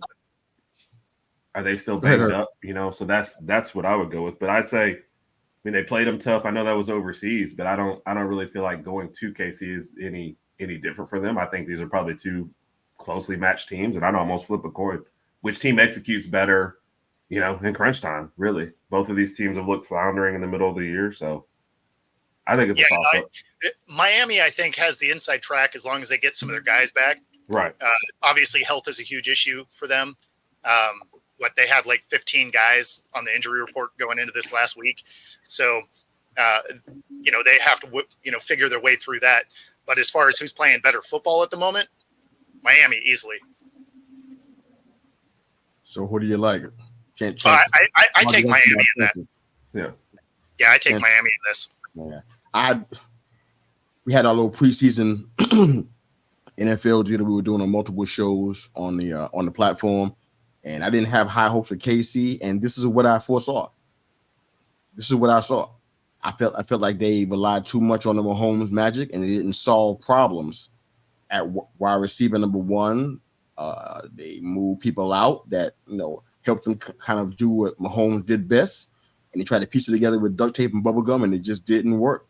Are they still banged up? So that's what I would go with. But I'd say, they played them tough. I know that was overseas, but I don't really feel like going to KC is any different for them. I think these are probably 2 closely matched teams, and I'd almost flip a coin. Which team executes better, in crunch time, really? Both of these teams have looked floundering in the middle of the year, so I think it's a toss-up. Miami, I think, has the inside track as long as they get some of their guys back. Right. Obviously, health is a huge issue for them. They had like 15 guys on the injury report going into this last week. So, they have to, figure their way through that. But as far as who's playing better football at the moment, Miami easily. So who do you like? I take Miami in that. Yeah, I take Miami in this. Yeah. We had our little preseason NFL deal that we were doing on multiple shows on the platform. And I didn't have high hopes for KC, and this is what I foresaw. This is what I saw. I felt like they relied too much on the Mahomes magic, and they didn't solve problems at wide receiver number one. They moved people out that helped them kind of do what Mahomes did best, and they tried to piece it together with duct tape and bubble gum, and it just didn't work.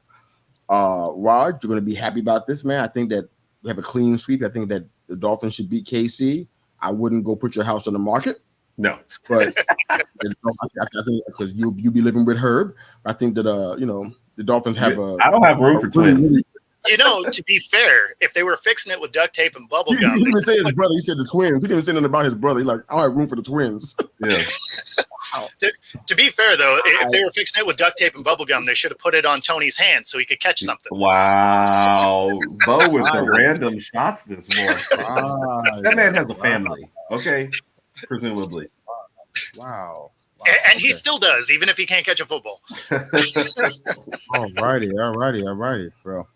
Rod, you're going to be happy about this, man. I think that we have a clean sweep. I think that the Dolphins should beat KC. I wouldn't go put your house on the market. No, but I think because you be living with Herb. I think that the Dolphins have I don't have room for twins. To be fair, if they were fixing it with duct tape and bubble gum, he didn't even say his brother. He said the twins. He didn't even say anything about his brother. He's like, I don't have room for the twins. Yeah. To be fair, though, if they were fixing it with duct tape and bubble gum, they should have put it on Tony's hand so he could catch something. Wow, Bo with the random shots this morning. That man has a family, okay? Presumably. Wow. And he still does, even if he can't catch a football. Alrighty, bro.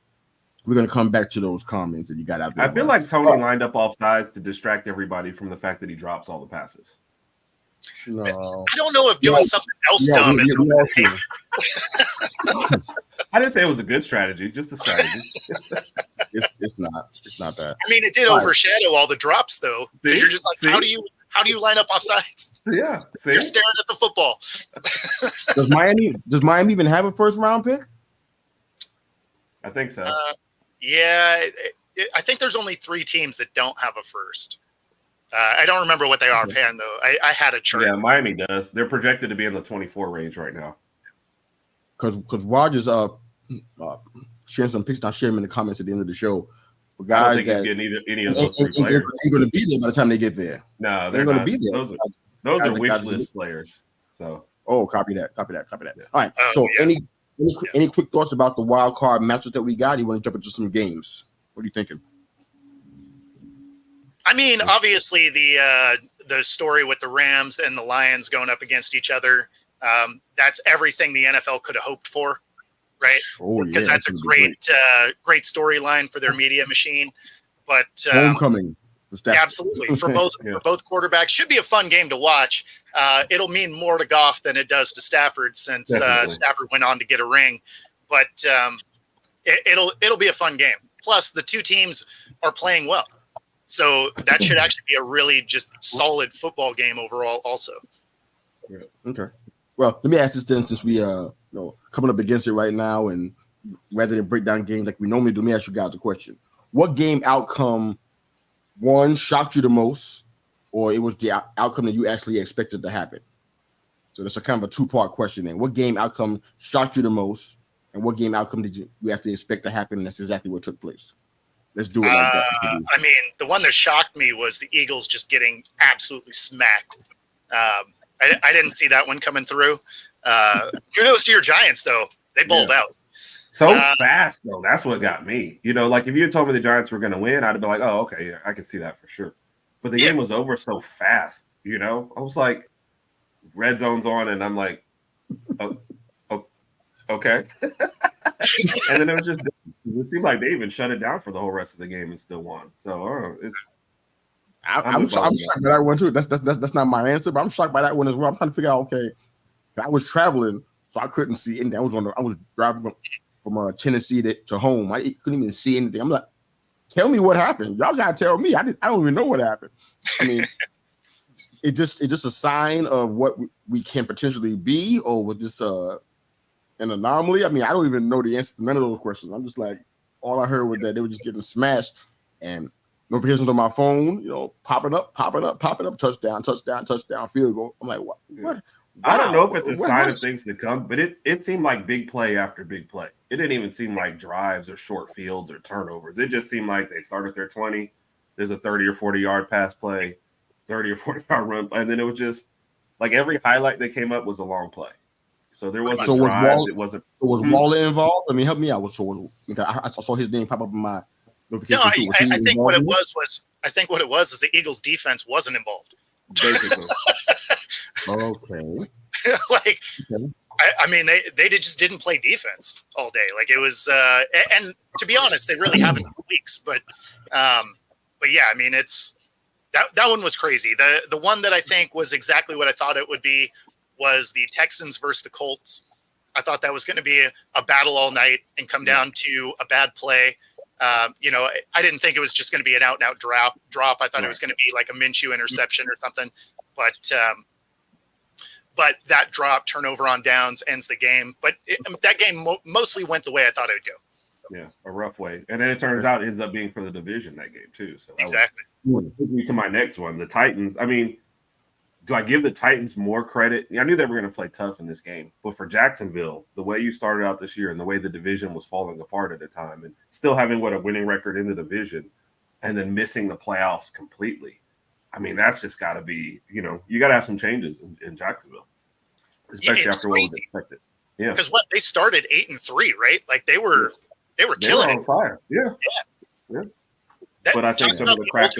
We're gonna come back to those comments that you got out there. I feel like Tony lined up off sides to distract everybody from the fact that he drops all the passes. No, I don't know if doing something else dumb is. I didn't say it was a good strategy, just a strategy. It's not. It's not that. I mean, it did overshadow all the drops, though. Because you're just like, how do you line up off sides? Yeah, you're staring at the football. Does Miami even have a first round pick? I think so. I think there's only 3 teams that don't have a first. I don't remember what they are offhand, though. I had a chart. Yeah, Miami does. They're projected to be in the 24 range right now. Because Rogers sharing some pictures. I'll share them in the comments at the end of the show. But guys, I don't think he's getting any of those 3 players. Ain't going to be there by the time they get there. No, they're going to be there. Those are wish list players. So. Copy that. Yeah. All right. Any quick thoughts about the wild card matches that we got? You want to jump into some games? What are you thinking? I mean, obviously the story with the Rams and the Lions going up against each other, that's everything the NFL could have hoped for, right? Because that's a great storyline for their media machine. But homecoming. Absolutely. For both quarterbacks. Should be a fun game to watch. It'll mean more to Goff than it does to Stafford since Stafford went on to get a ring. But it'll be a fun game. Plus, the 2 teams are playing well. So that should actually be a really just solid football game overall also. Yeah. Okay. Well, let me ask this then, since we coming up against it right now, and rather than break down games like we normally do, let me ask you guys a question. What game outcome, one, shocked you the most, or it was the outcome that you actually expected to happen? So that's a kind of a 2-part question then. What game outcome shocked you the most, and what game outcome did you actually expect to happen, and that's exactly what took place? Let's do it like that. I mean, the one that shocked me was the Eagles just getting absolutely smacked. I didn't see that one coming through. Kudos to your Giants, though. They bowled out. So fast, though. That's what got me. Like if you had told me the Giants were going to win, I'd have been like, oh, okay, yeah, I can see that for sure. But the game was over so fast, I was like, red zone's on, and I'm like, oh, okay. And then it seemed like they even shut it down for the whole rest of the game and still won. So I'm shocked by that one too. That's not my answer, but I'm shocked by that one as well. I'm trying to figure out. Okay, I was traveling, so I couldn't see anything. I was driving from Tennessee to home. I couldn't even see anything. I'm like, tell me what happened. Y'all gotta tell me. I don't even know what happened. I mean, it's just a sign of what we can potentially be, or with this an anomaly. I mean, I don't even know the answer to none of those questions. I'm just like, all I heard was that they were just getting smashed, and notifications on my phone, popping up, touchdown, field goal. I'm like, what? Wow. I don't know if it's a sign of things to come, but it seemed like big play after big play. It didn't even seem like drives or short fields or turnovers. It just seemed like they started their 20. There's a 30 or 40 yard pass play, 30 or 40 yard run, and then it was just like every highlight that came up was a long play. So there wasn't drives. Was Waller involved? I mean, help me out. I saw his name pop up in my notification. No, I think what it was is the Eagles' defense wasn't involved. Okay. I mean, they just didn't play defense all day. Like it was, and to be honest, they really haven't for weeks. But yeah, I mean, it's That one was crazy. The one that I think was exactly what I thought it would be was the Texans versus the Colts. I thought that was going to be a battle all night and come down to a bad play. I didn't think it was just going to be an out-and-out drop. I thought it was going to be like a Minshew interception or something. But that drop, turnover on downs, ends the game. But that game mostly went the way I thought it would go. Yeah, a rough way. And then it turns out it ends up being for the division that game too. So exactly. Took me to my next one, the Titans. I mean, do I give the Titans more credit? I knew they were going to play tough in this game. But for Jacksonville, the way you started out this year and the way the division was falling apart at the time and still having a winning record in the division and then missing the playoffs completely. I mean, that's just got to be, you got to have some changes in Jacksonville, especially after what was expected. Yeah. Because they started 8-3, right? Like they were killing on fire. Yeah. But I think some of the cracks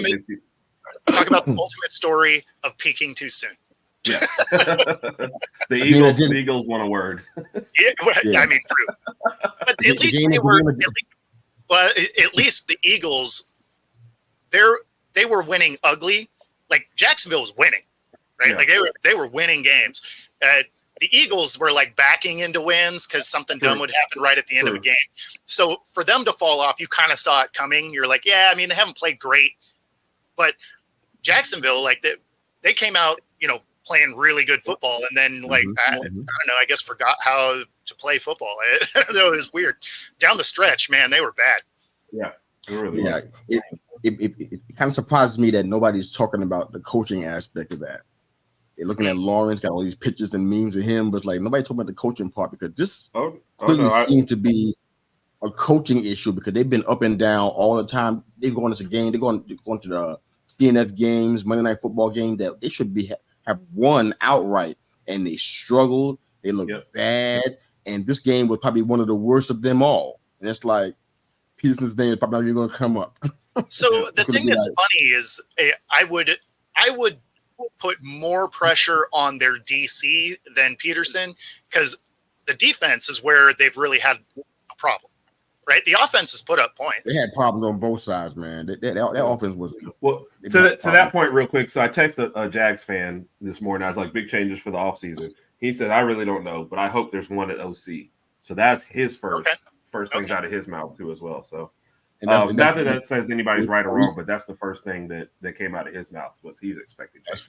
talk about the ultimate story of peaking too soon. Yeah. The Eagles want a word. I mean, true. But at least they were. At least the Eagles, they were winning ugly. Like Jacksonville was winning, right? Yeah. Like they were winning games. The Eagles were like backing into wins because something dumb would happen right at the end of a game. So for them to fall off, you kind of saw it coming. You're like, yeah, I mean, they haven't played great, but Jacksonville, like they came out, playing really good football, and then I don't know, I guess forgot how to play football. I don't know, it was weird. Down the stretch, man, they were bad. Yeah, really. Yeah, it kind of surprises me that nobody's talking about the coaching aspect of that. They're looking at Lawrence, got all these pictures and memes of him, but like nobody talking about the coaching part because this seemed to be a coaching issue because they've been up and down all the time. They're going to the game, they're going to the CNF games, Monday Night Football game that they should have won outright, and they struggled. They looked bad, and this game was probably one of the worst of them all. And it's like Peterson's name is probably not even going to come up. So the thing that's funny is I would put more pressure on their DC than Peterson because the defense is where they've really had a problem. Right, the offense has put up points. They had problems on both sides, man. That offense was to that point, real quick. So I texted a Jags fan this morning. I was like, "Big changes for the offseason." He said, "I really don't know, but I hope there's one at OC." So that's his first things out of his mouth too, as well. So not that says anybody's right or wrong, but that's the first thing that came out of his mouth was he's expecting. That's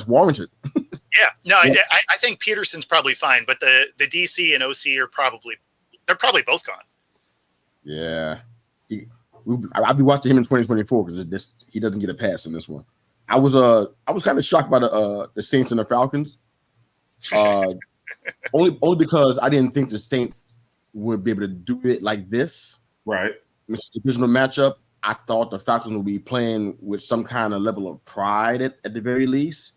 warranted. Yeah, no, I think Peterson's probably fine, but the DC and OC are probably. They're probably both gone. Yeah. I'll be watching him in 2024 because he doesn't get a pass in this one. I was kind of shocked by the Saints and the Falcons. Only because I didn't think the Saints would be able to do it like this. Right. It's a divisional matchup. I thought the Falcons would be playing with some kind of level of pride at the very least.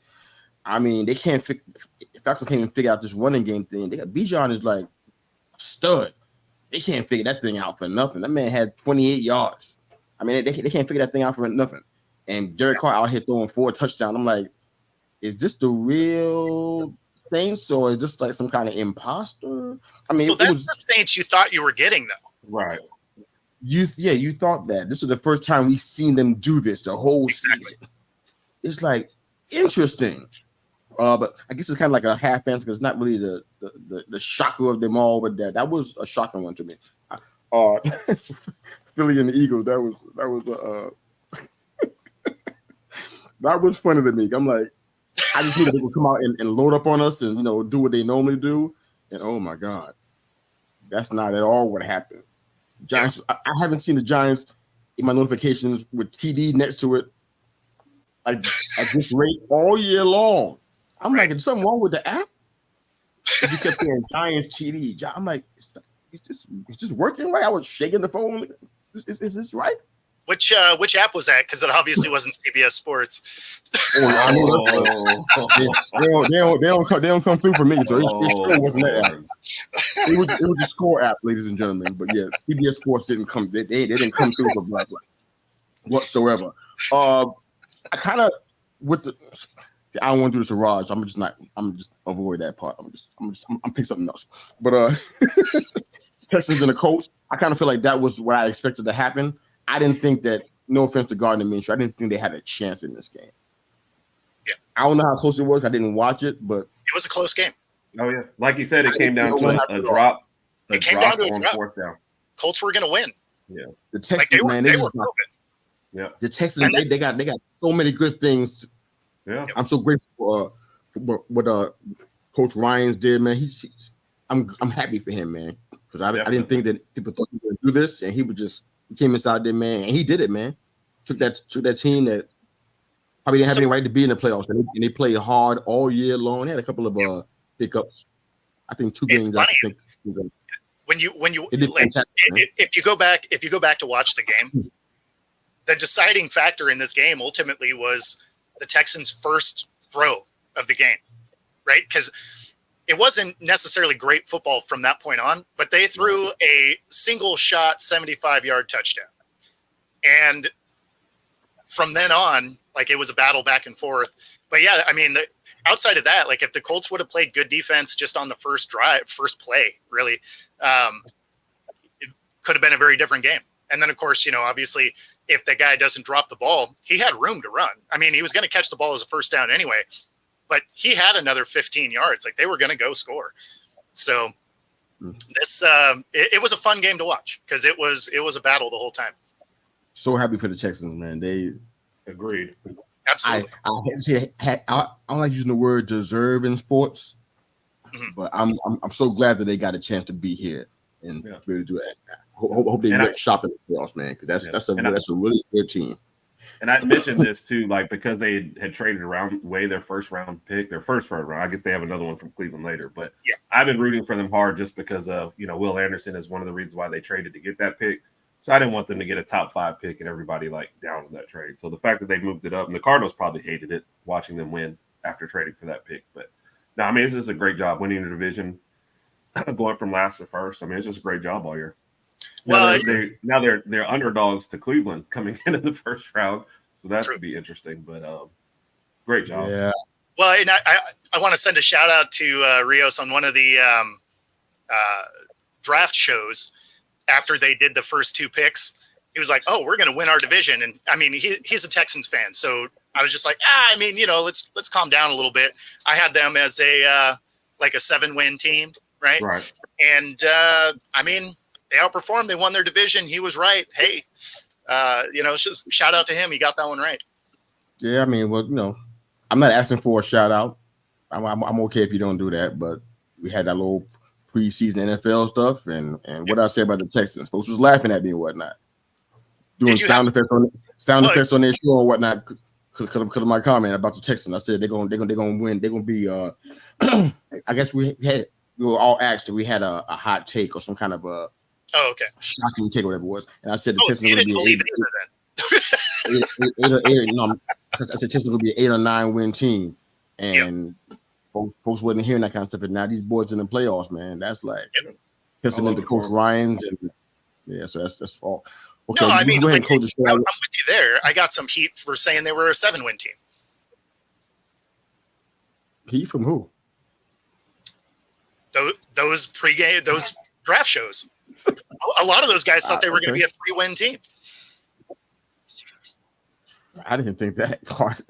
I mean, the Falcons can't even figure out this running game thing. Bijan is like stud. They can't figure that thing out for nothing. That man had 28 yards. I mean, they can't figure that thing out for nothing. And Derek Carr out here throwing 4 touchdowns. I'm like, is this the real Saints or is this like some kind of imposter? I mean, so that's the Saints you thought you were getting, though. Right. You thought that. This is the first time we've seen them do this the whole season. It's like interesting. But I guess it's kind of like a half answer because it's not really the shocker of them all, but that was a shocking one to me. Philly and the Eagles, that was funny to me. I'm like, I just knew that they would come out and load up on us and do what they normally do, and oh my God, that's not at all what happened. Giants, I haven't seen the Giants in my notifications with TD next to it at this rate all year long. I'm like, is something wrong with the app? You kept saying Giants TD. I'm like, is this working right? I was shaking the phone. Is this right? Which app was that? Because it obviously wasn't CBS Sports. They don't come through for me. So it still wasn't that app. It was the Score app, ladies and gentlemen. But yeah, CBS Sports didn't come. They didn't come through for Black whatsoever. I kind of with the. I don't want to do the charade. So I'm just avoid that part. I'm pick something else. But Texans and the Colts, I kind of feel like that was what I expected to happen. I didn't think that no offense to Gardner Minshew, I didn't think they had a chance in this game. Yeah. I don't know how close it was. I didn't watch it, but it was a close game. Oh yeah, like you said, it came down to a drop. It came down to a on drop. fourth down. Colts were going to win. Yeah, the Texans, they were proven. Yeah, the Texans, they got so many good things. Yeah, I'm so grateful for what Coach Ryans did, man. I'm happy for him, man, because I didn't think that people thought he would do this, and he came inside there, man, and he did it, man. Took that team that probably didn't have any right to be in the playoffs, and they played hard all year long. They had a couple of pickups. I think 2 games. I think when you like, if you go back to watch the game, the deciding factor in this game ultimately was the Texans' first throw of the game, right? Because it wasn't necessarily great football from that point on, but they threw a single shot 75-yard touchdown. And from then on, like, it was a battle back and forth. But yeah, I mean, outside of that, like, if the Colts would have played good defense just on the first play, really, it could have been a very different game. And then, of course, obviously, if the guy doesn't drop the ball, he had room to run. I mean, he was going to catch the ball as a first down anyway, but he had another 15 yards. Like, they were going to go score. So this, it was a fun game to watch because it was a battle the whole time. So happy for the Texans, man. They agreed. Absolutely. I don't like using the word deserve in sports, but I'm so glad that they got a chance to be here and be able to do it. Hope they get shop in the playoffs, man, because that's a really good team. And I mentioned this too, like, because they had traded away their first round pick, their first round. I guess they have another one from Cleveland later, but I've been rooting for them hard just because of Will Anderson is one of the reasons why they traded to get that pick. So I didn't want them to get a top 5 pick and everybody like down on that trade. So the fact that they moved it up, and the Cardinals probably hated it watching them win after trading for that pick. But no, I mean, it's just a great job winning the division, going from last to first. I mean, it's just a great job all year. Well, now they're underdogs to Cleveland coming into the first round, so that would be interesting. But great job. Yeah. Well, and I want to send a shout out to Rios on one of the draft shows. After they did the first 2 picks, he was like, "Oh, we're going to win our division." And I mean, he's a Texans fan, so I was just like, I mean, let's calm down a little bit. I had them as a 7-win team, right? Right. And I mean, they outperformed. They won their division. He was right. Hey, just shout out to him. He got that one right. Yeah, I mean, well, I'm not asking for a shout out. I'm okay if you don't do that, but we had that little preseason NFL stuff, and what I say about the Texans. Folks was laughing at me and whatnot, doing sound effects on their show and whatnot because of my comment about the Texans. I said they're gonna win. They're gonna be. I guess we were all asked if we had a hot take or some kind of a shocking take or whatever it was, and I said the Texans are gonna be I said Texans gonna be an 8 or 9 win team, and. Folks wasn't hearing that kind of stuff, but now these boys in the playoffs, man, that's like testament to Coach Ryans, and so that's all. Okay, no, I mean, go ahead and close the show. I'm with you there. I got some heat for saying they were a 7-win team. Heat from who? Those pregame, those draft shows. A lot of those guys thought they were going to be a 3-win team. I didn't think that hard.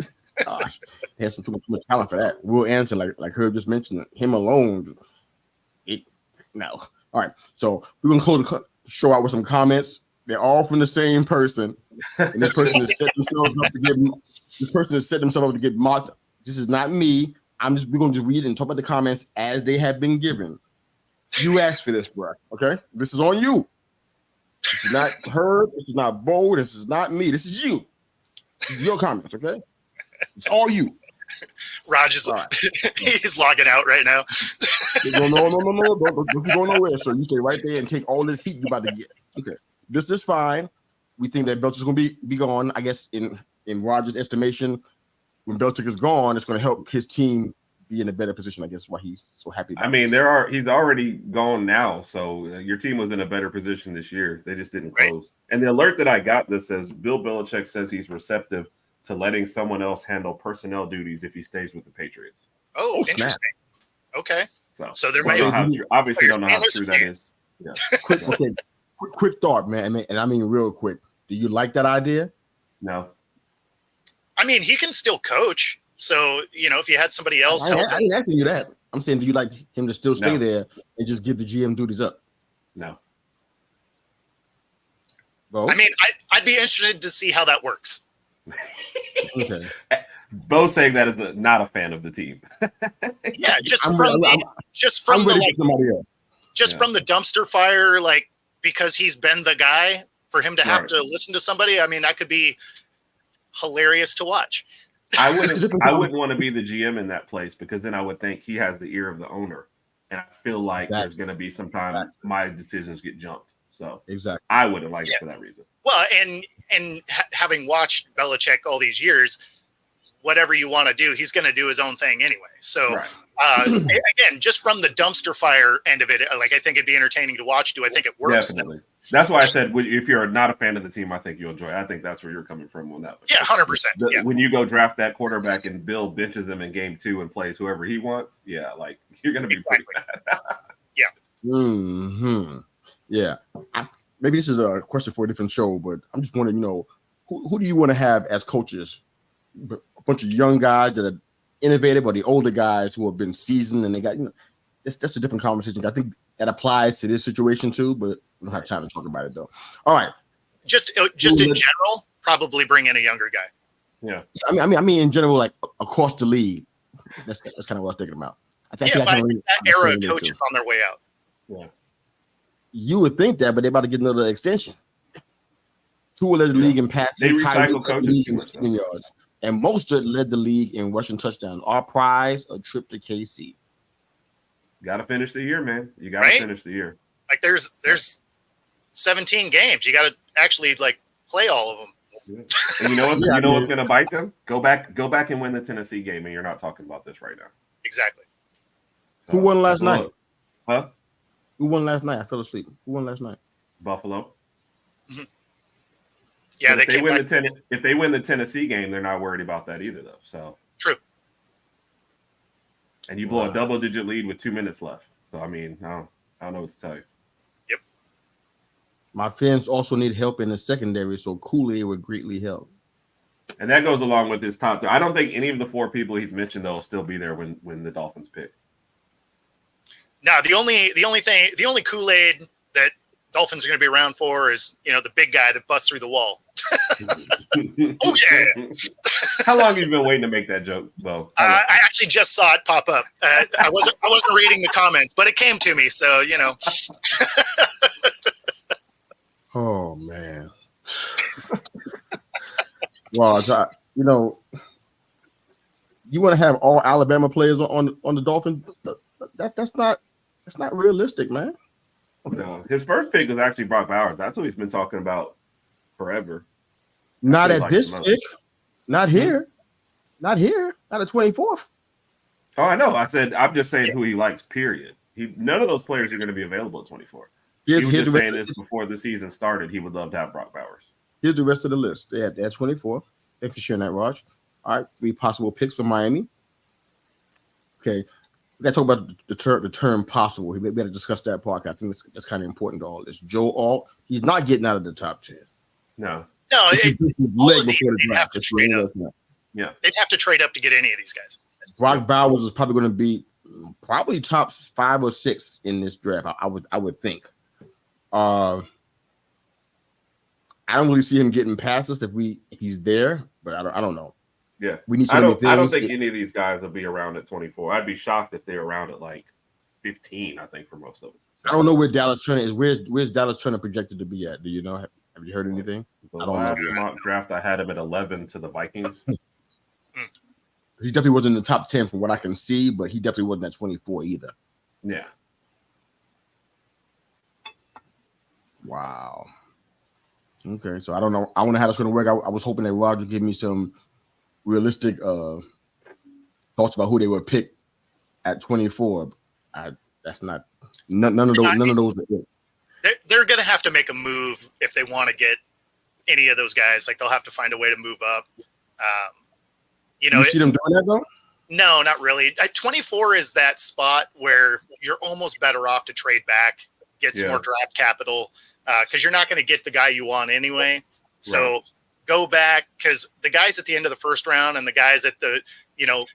Gosh, he has too much talent for that. Will Anderson, like Herb just mentioned, him alone. No. All right, so we're gonna close the show out with some comments. They're all from the same person, and this person has set themselves up to get. This person has set themselves up to get mocked. This is not me. We're gonna just read and talk about the comments as they have been given. You asked for this, bro. Okay, this is on you. This is not Herb. This is not Bo. This is not me. This is you. This is your comments. Okay. It's all you. Raj is he's logging out right now. No. Don't go nowhere, sir. You stay right there and take all this heat you're about to get. Okay. This is fine. We think that Belichick's going to be gone. I guess in Rogers' estimation, when Belichick is gone, it's going to help his team be in a better position. I guess why he's so happy. I mean, he's already gone now, so your team was in a better position this year. They just didn't close. Right. And the alert that I got that says Bill Belichick says he's receptive to letting someone else handle personnel duties if he stays with the Patriots. Oh, interesting. Snap. Okay. So there may obviously don't know how true that is. Yeah. Quick thought, man, and I mean real quick. Do you like that idea? No. I mean, he can still coach. So, if you had somebody else help. I ain't asking you that. I'm saying, do you like him to still stay there and just give the GM duties up? No. Bo? I mean, I'd be interested to see how that works. Okay. Bo saying that is not a fan of the team. Yeah, from the dumpster fire, like, because he's been the guy, for him to have to listen to somebody. I mean, that could be hilarious to watch. I wouldn't want to be the GM in that place, because then I would think he has the ear of the owner, and I feel like there's going to be sometimes my decisions get jumped. So I wouldn't like it for that reason. Well, and having watched Belichick all these years, whatever you want to do, he's going to do his own thing anyway. So again, just from the dumpster fire end of it, like, I think it'd be entertaining to watch. Do I think it works? Definitely. That's why I said, if you're not a fan of the team, I think you'll enjoy it. I think that's where you're coming from on that one. Yeah, 100%. When you go draft that quarterback and Bill benches him in game 2 and plays whoever he wants, like, you're going to be pretty bad. Yeah. Mm-hmm. Yeah. Maybe this is a question for a different show, but I'm just wondering, who do you want to have as coaches? A bunch of young guys that are innovative, or the older guys who have been seasoned and they got, that's a different conversation. I think that applies to this situation too, but we don't have time to talk about it though. All right. Just in general, probably bring in a younger guy. Yeah. I mean in general, like across the league. That's kind of what I was thinking about. I think that era of coaches on their way out. Yeah. You would think that, but they're about to get another extension. Tua led the league in passing. They recycle coaches in yards. And Mostert led the league in rushing touchdowns. Our prize, a trip to KC. Got to finish the year, man. You got to finish the year. Like, there's 17 games. You got to actually, like, play all of them. Yeah. And you know what's going to bite them? Go back and win the Tennessee game, and you're not talking about this right now. Exactly. Who won last night? Huh? Who won last night? I fell asleep. Who won last night? Buffalo. Mm-hmm. Yeah, if they win the Tennessee game, they're not worried about that either, though. So true. And you blow a double-digit lead with 2 minutes left. So I mean, I don't know what to tell you. Yep. My fans also need help in the secondary, so Kool-Aid would greatly help. And that goes along with his top 2. I don't think any of the 4 people he's mentioned though will still be there when the Dolphins pick. No, the only Kool-Aid that Dolphins are going to be around for is, the big guy that busts through the wall. Oh yeah! How long have you been waiting to make that joke, Bo? I actually just saw it pop up. I wasn't reading the comments, but it came to me. So Oh man! Well, you want to have all Alabama players on the Dolphins? That's not realistic, man. Okay. No, his first pick was actually Brock Bowers. That's what he's been talking about forever. Not at this pick. Not here. Not here. Not at 24th. Oh, I know. I'm just saying who he likes, period. None of those players are going to be available at 24. He was just saying this before the season started. He would love to have Brock Bowers. Here's the rest of the list. They had 24. Thanks for sharing that, Raj. All right, 3 possible picks for Miami. Okay. We got to talk about the term possible. We got to discuss that part. I think that's kind of important to all this. Joe Alt, he's not getting out of the top 10. No. They'd have to trade up. Yeah. They'd have to trade up to get any of these guys. Brock Bowers is probably going to be top 5 or 6 in this draft. I would think. I don't really see him getting past us if he's there, but I don't know. Yeah, we need. I don't think any of these guys will be around at 24. I'd be shocked if they're around at like 15. I think for most of them. I don't know where Dallas Turner is. Where's Dallas Turner projected to be at? Do you know? Have you heard anything? The last mock draft, I had him at 11 to the Vikings. He definitely wasn't in the top 10 from what I can see, but he definitely wasn't at 24 either. Yeah. Wow. Okay, so I don't know. I don't know how that's going to work. I was hoping that Roger would give me some realistic thoughts about who they would pick at 24. That's not none of those. They're going to have to make a move if they want to get any of those guys. Like, they'll have to find a way to move up. You see them doing that though? No, not really. At 24 is that spot where you're almost better off to trade back, get some more draft capital, because you're not going to get the guy you want anyway. So go back, because the guys at the end of the first round and the guys at the,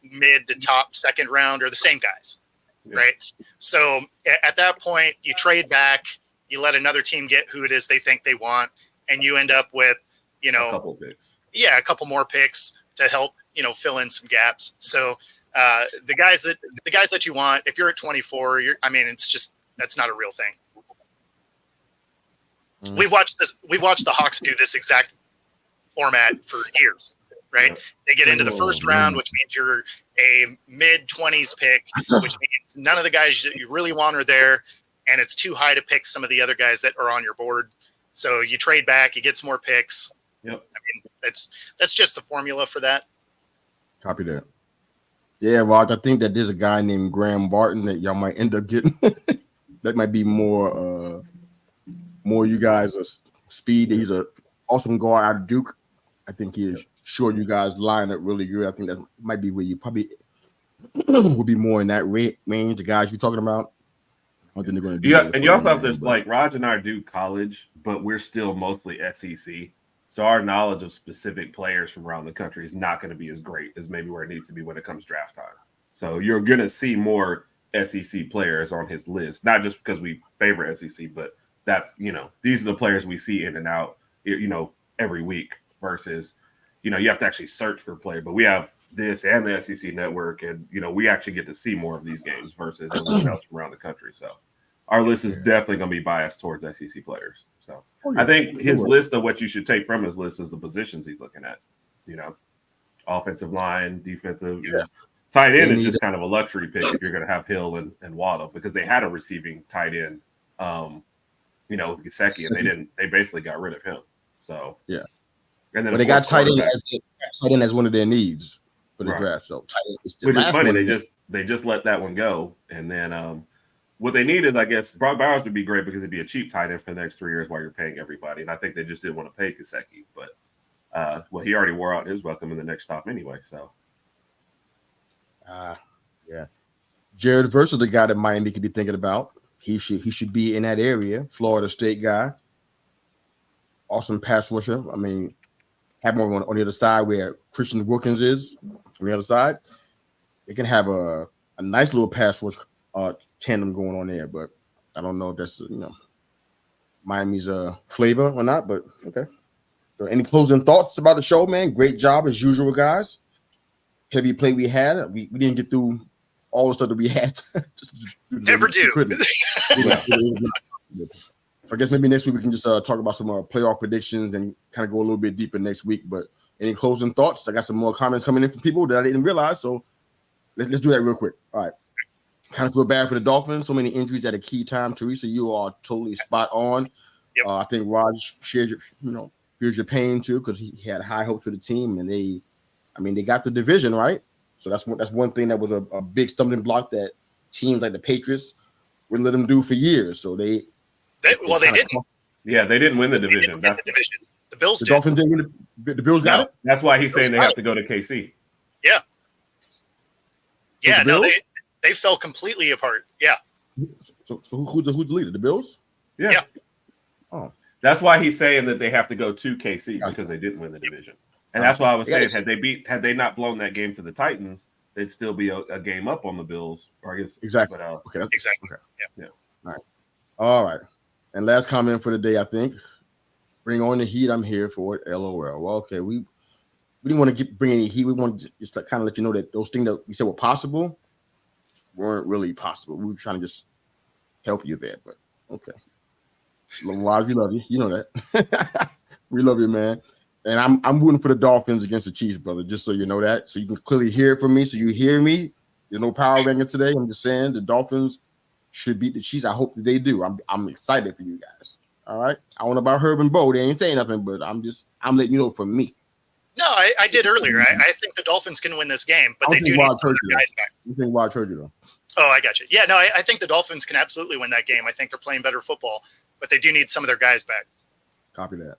mid to top second round are the same guys, right? So at that point, you trade back, you let another team get who it is they think they want, and you end up with, a couple picks. Yeah, a couple more picks to help, fill in some gaps. So the guys that you want, if you're at 24, that's not a real thing. We've watched the Hawks do this exact format for years, right? They get into the first round, which means you're a mid-20s pick, which means none of the guys that you really want are there, and it's too high to pick some of the other guys that are on your board. So you trade back, you get some more picks. Yep. That's just the formula for that. Copy that. Yeah, Rod, I think that there's a guy named Graham Barton that y'all might end up getting. That might be more you guys are speed. He's an awesome guard out of Duke. I think he is sure you guys line up really good. I think that might be where you probably would be more in that range. The guys you're talking about. I think they're going to do. Yeah, and you also have this, like Raj and I do college, but we're still mostly SEC. So our knowledge of specific players from around the country is not going to be as great as maybe where it needs to be when it comes draft time. So you're going to see more SEC players on his list, not just because we favor SEC, but that's, these are the players we see in and out, every week versus, you have to actually search for a player. But we have this and the SEC network, and, we actually get to see more of these games versus everyone else from around the country. So our list is definitely going to be biased towards SEC players. So I think his list of what you should take from his list is the positions he's looking at, offensive line, defensive. Yeah. Tight end is just kind of a luxury pick if you're going to have Hill and Waddle, because they had a receiving tight end, with Gesicki, and they basically got rid of him. So yeah, and then they got tight end as one of their needs for the draft. So tight end is which is funny. They just let that one go, and then what they needed, I guess, Brock Bowers would be great because it'd be a cheap tight end for the next 3 years while you're paying everybody, and I think they just didn't want to pay Gesicki, but he already wore out his welcome in the next stop anyway. So. Yeah. Jared Verse is the guy that Miami could be thinking about. He should be in that area. Florida State guy. Awesome pass rusher. I mean, have him on the other side where Christian Wilkins is on the other side. They can have a nice little pass rush tandem going on there, but I don't know if that's Miami's flavor or not, but okay. So any closing thoughts about the show, man? Great job as usual, guys. Heavy play we had. We didn't get through all the stuff that we had. Never do. So I guess maybe next week we can just talk about some playoff predictions and kind of go a little bit deeper next week. But any closing thoughts? I got some more comments coming in from people that I didn't realize. So let's do that real quick. All right. Kind of feel bad for the Dolphins. So many injuries at a key time. Teresa, you are totally spot on. Yep. I think Raj shares your pain too, because he had high hopes for the team, and they got the division right. So that's one thing that was a big stumbling block that teams like the Patriots would let them do for years. So they didn't. Yeah, they didn't win the division. That's the division. The Bills the did. Dolphins didn't win the Bills got it. That's why he's saying they have to go to KC. Yeah. So yeah. No, they fell completely apart. Yeah. So who's the leader? The Bills? Yeah. Oh. That's why he's saying that they have to go to KC because they didn't win the division. And that's why I was saying, had they not blown that game to the Titans, they'd still be a game up on the Bills. Or I guess exactly. But, exactly. Okay. Yeah. All right. And last comment for the day, I think. Bring on the heat. I'm here for it. LOL. Well, okay. We didn't want to bring any heat. We wanted to just kind of let you know that those things that we said were possible weren't really possible. We were trying to just help you there, but okay. Lodge, we love you. You know that. We love you, man. And I'm rooting for the Dolphins against the Chiefs, brother, just so you know that. So you can clearly hear it from me. So you hear me. There's no power ranking today. I'm just saying the Dolphins should beat the Chiefs. I hope that they do. I'm excited for you guys. All right. I don't know about Herb and Bo. They ain't saying nothing, but I'm letting you know for me. No, I did earlier. I think the Dolphins can win this game, but they do need some of their guys back. You think Wild Turkey, though? Oh, I got you. Yeah, no, I think the Dolphins can absolutely win that game. I think they're playing better football, but they do need some of their guys back. Copy that.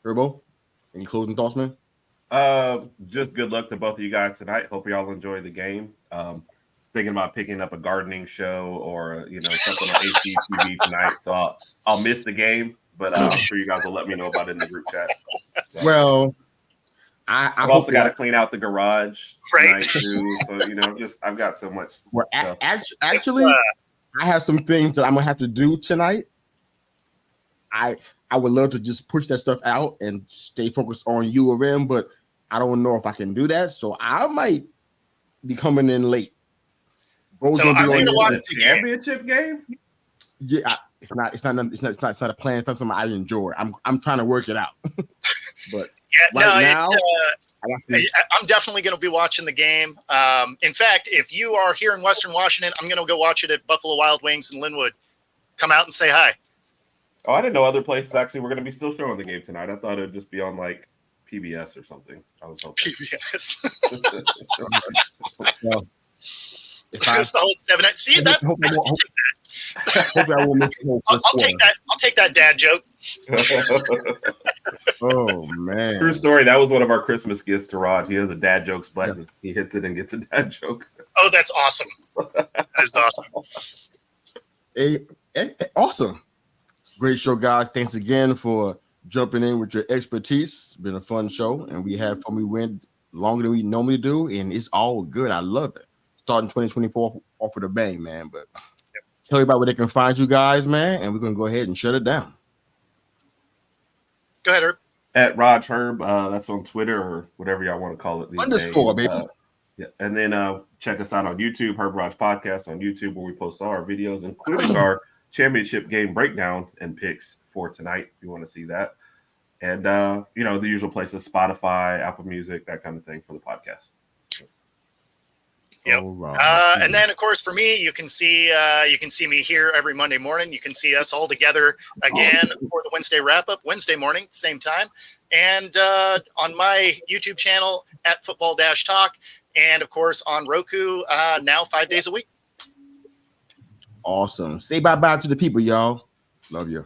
Herbo, any closing thoughts, man? Just good luck to both of you guys tonight. Hope you all enjoy the game. Thinking about picking up a gardening show or something on HGTV tonight. So I'll miss the game, but I'm sure you guys will let me know about it in the group chat. So. Well, I've also got to clean out the garage right too. So I've got so much. Well, stuff. actually, I have some things that I'm gonna have to do tonight. I would love to just push that stuff out and stay focused on U of M, but I don't know if I can do that. So I might be coming in late. So I'm going to watch the championship game. Yeah, it's not a plan. It's not something I enjoy. I'm trying to work it out. But now, I'm definitely going to be watching the game. In fact, if you are here in Western Washington, I'm going to go watch it at Buffalo Wild Wings in Linwood. Come out and say hi. Oh, I didn't know other places actually were going to be still showing the game tonight. I thought it would just be on like PBS or something. I was hoping. PBS. Well, solid 7. See that? I'll take that dad joke. Oh man! True story. That was one of our Christmas gifts to Rod. He has a dad jokes button. Yeah. He hits it and gets a dad joke. Oh, that's awesome. That is awesome. Awesome. Great show, guys. Thanks again for jumping in with your expertise. It's been a fun show, and we had fun. We went longer than we normally do, and it's all good. I love it. Starting 2024 off with a bang, man. But tell everybody where they can find you guys, man, and we're going to go ahead and shut it down. Go ahead, Herb. At Raj Herb. That's on Twitter or whatever y'all want to call it. _, baby. Yeah, and then check us out on YouTube, Herb Raj Podcast on YouTube, where we post all our videos, including our championship game breakdown and picks for tonight if you want to see that. And the usual places, Spotify, Apple Music, that kind of thing for the podcast. Yep. And then of course for me, you can see me here every Monday morning. You can see us all together again for the Wednesday wrap up Wednesday morning, same time. And on my YouTube channel at Football-Talk, and of course on Roku now 5 days a week. Awesome. Say bye-bye to the people, y'all. Love you.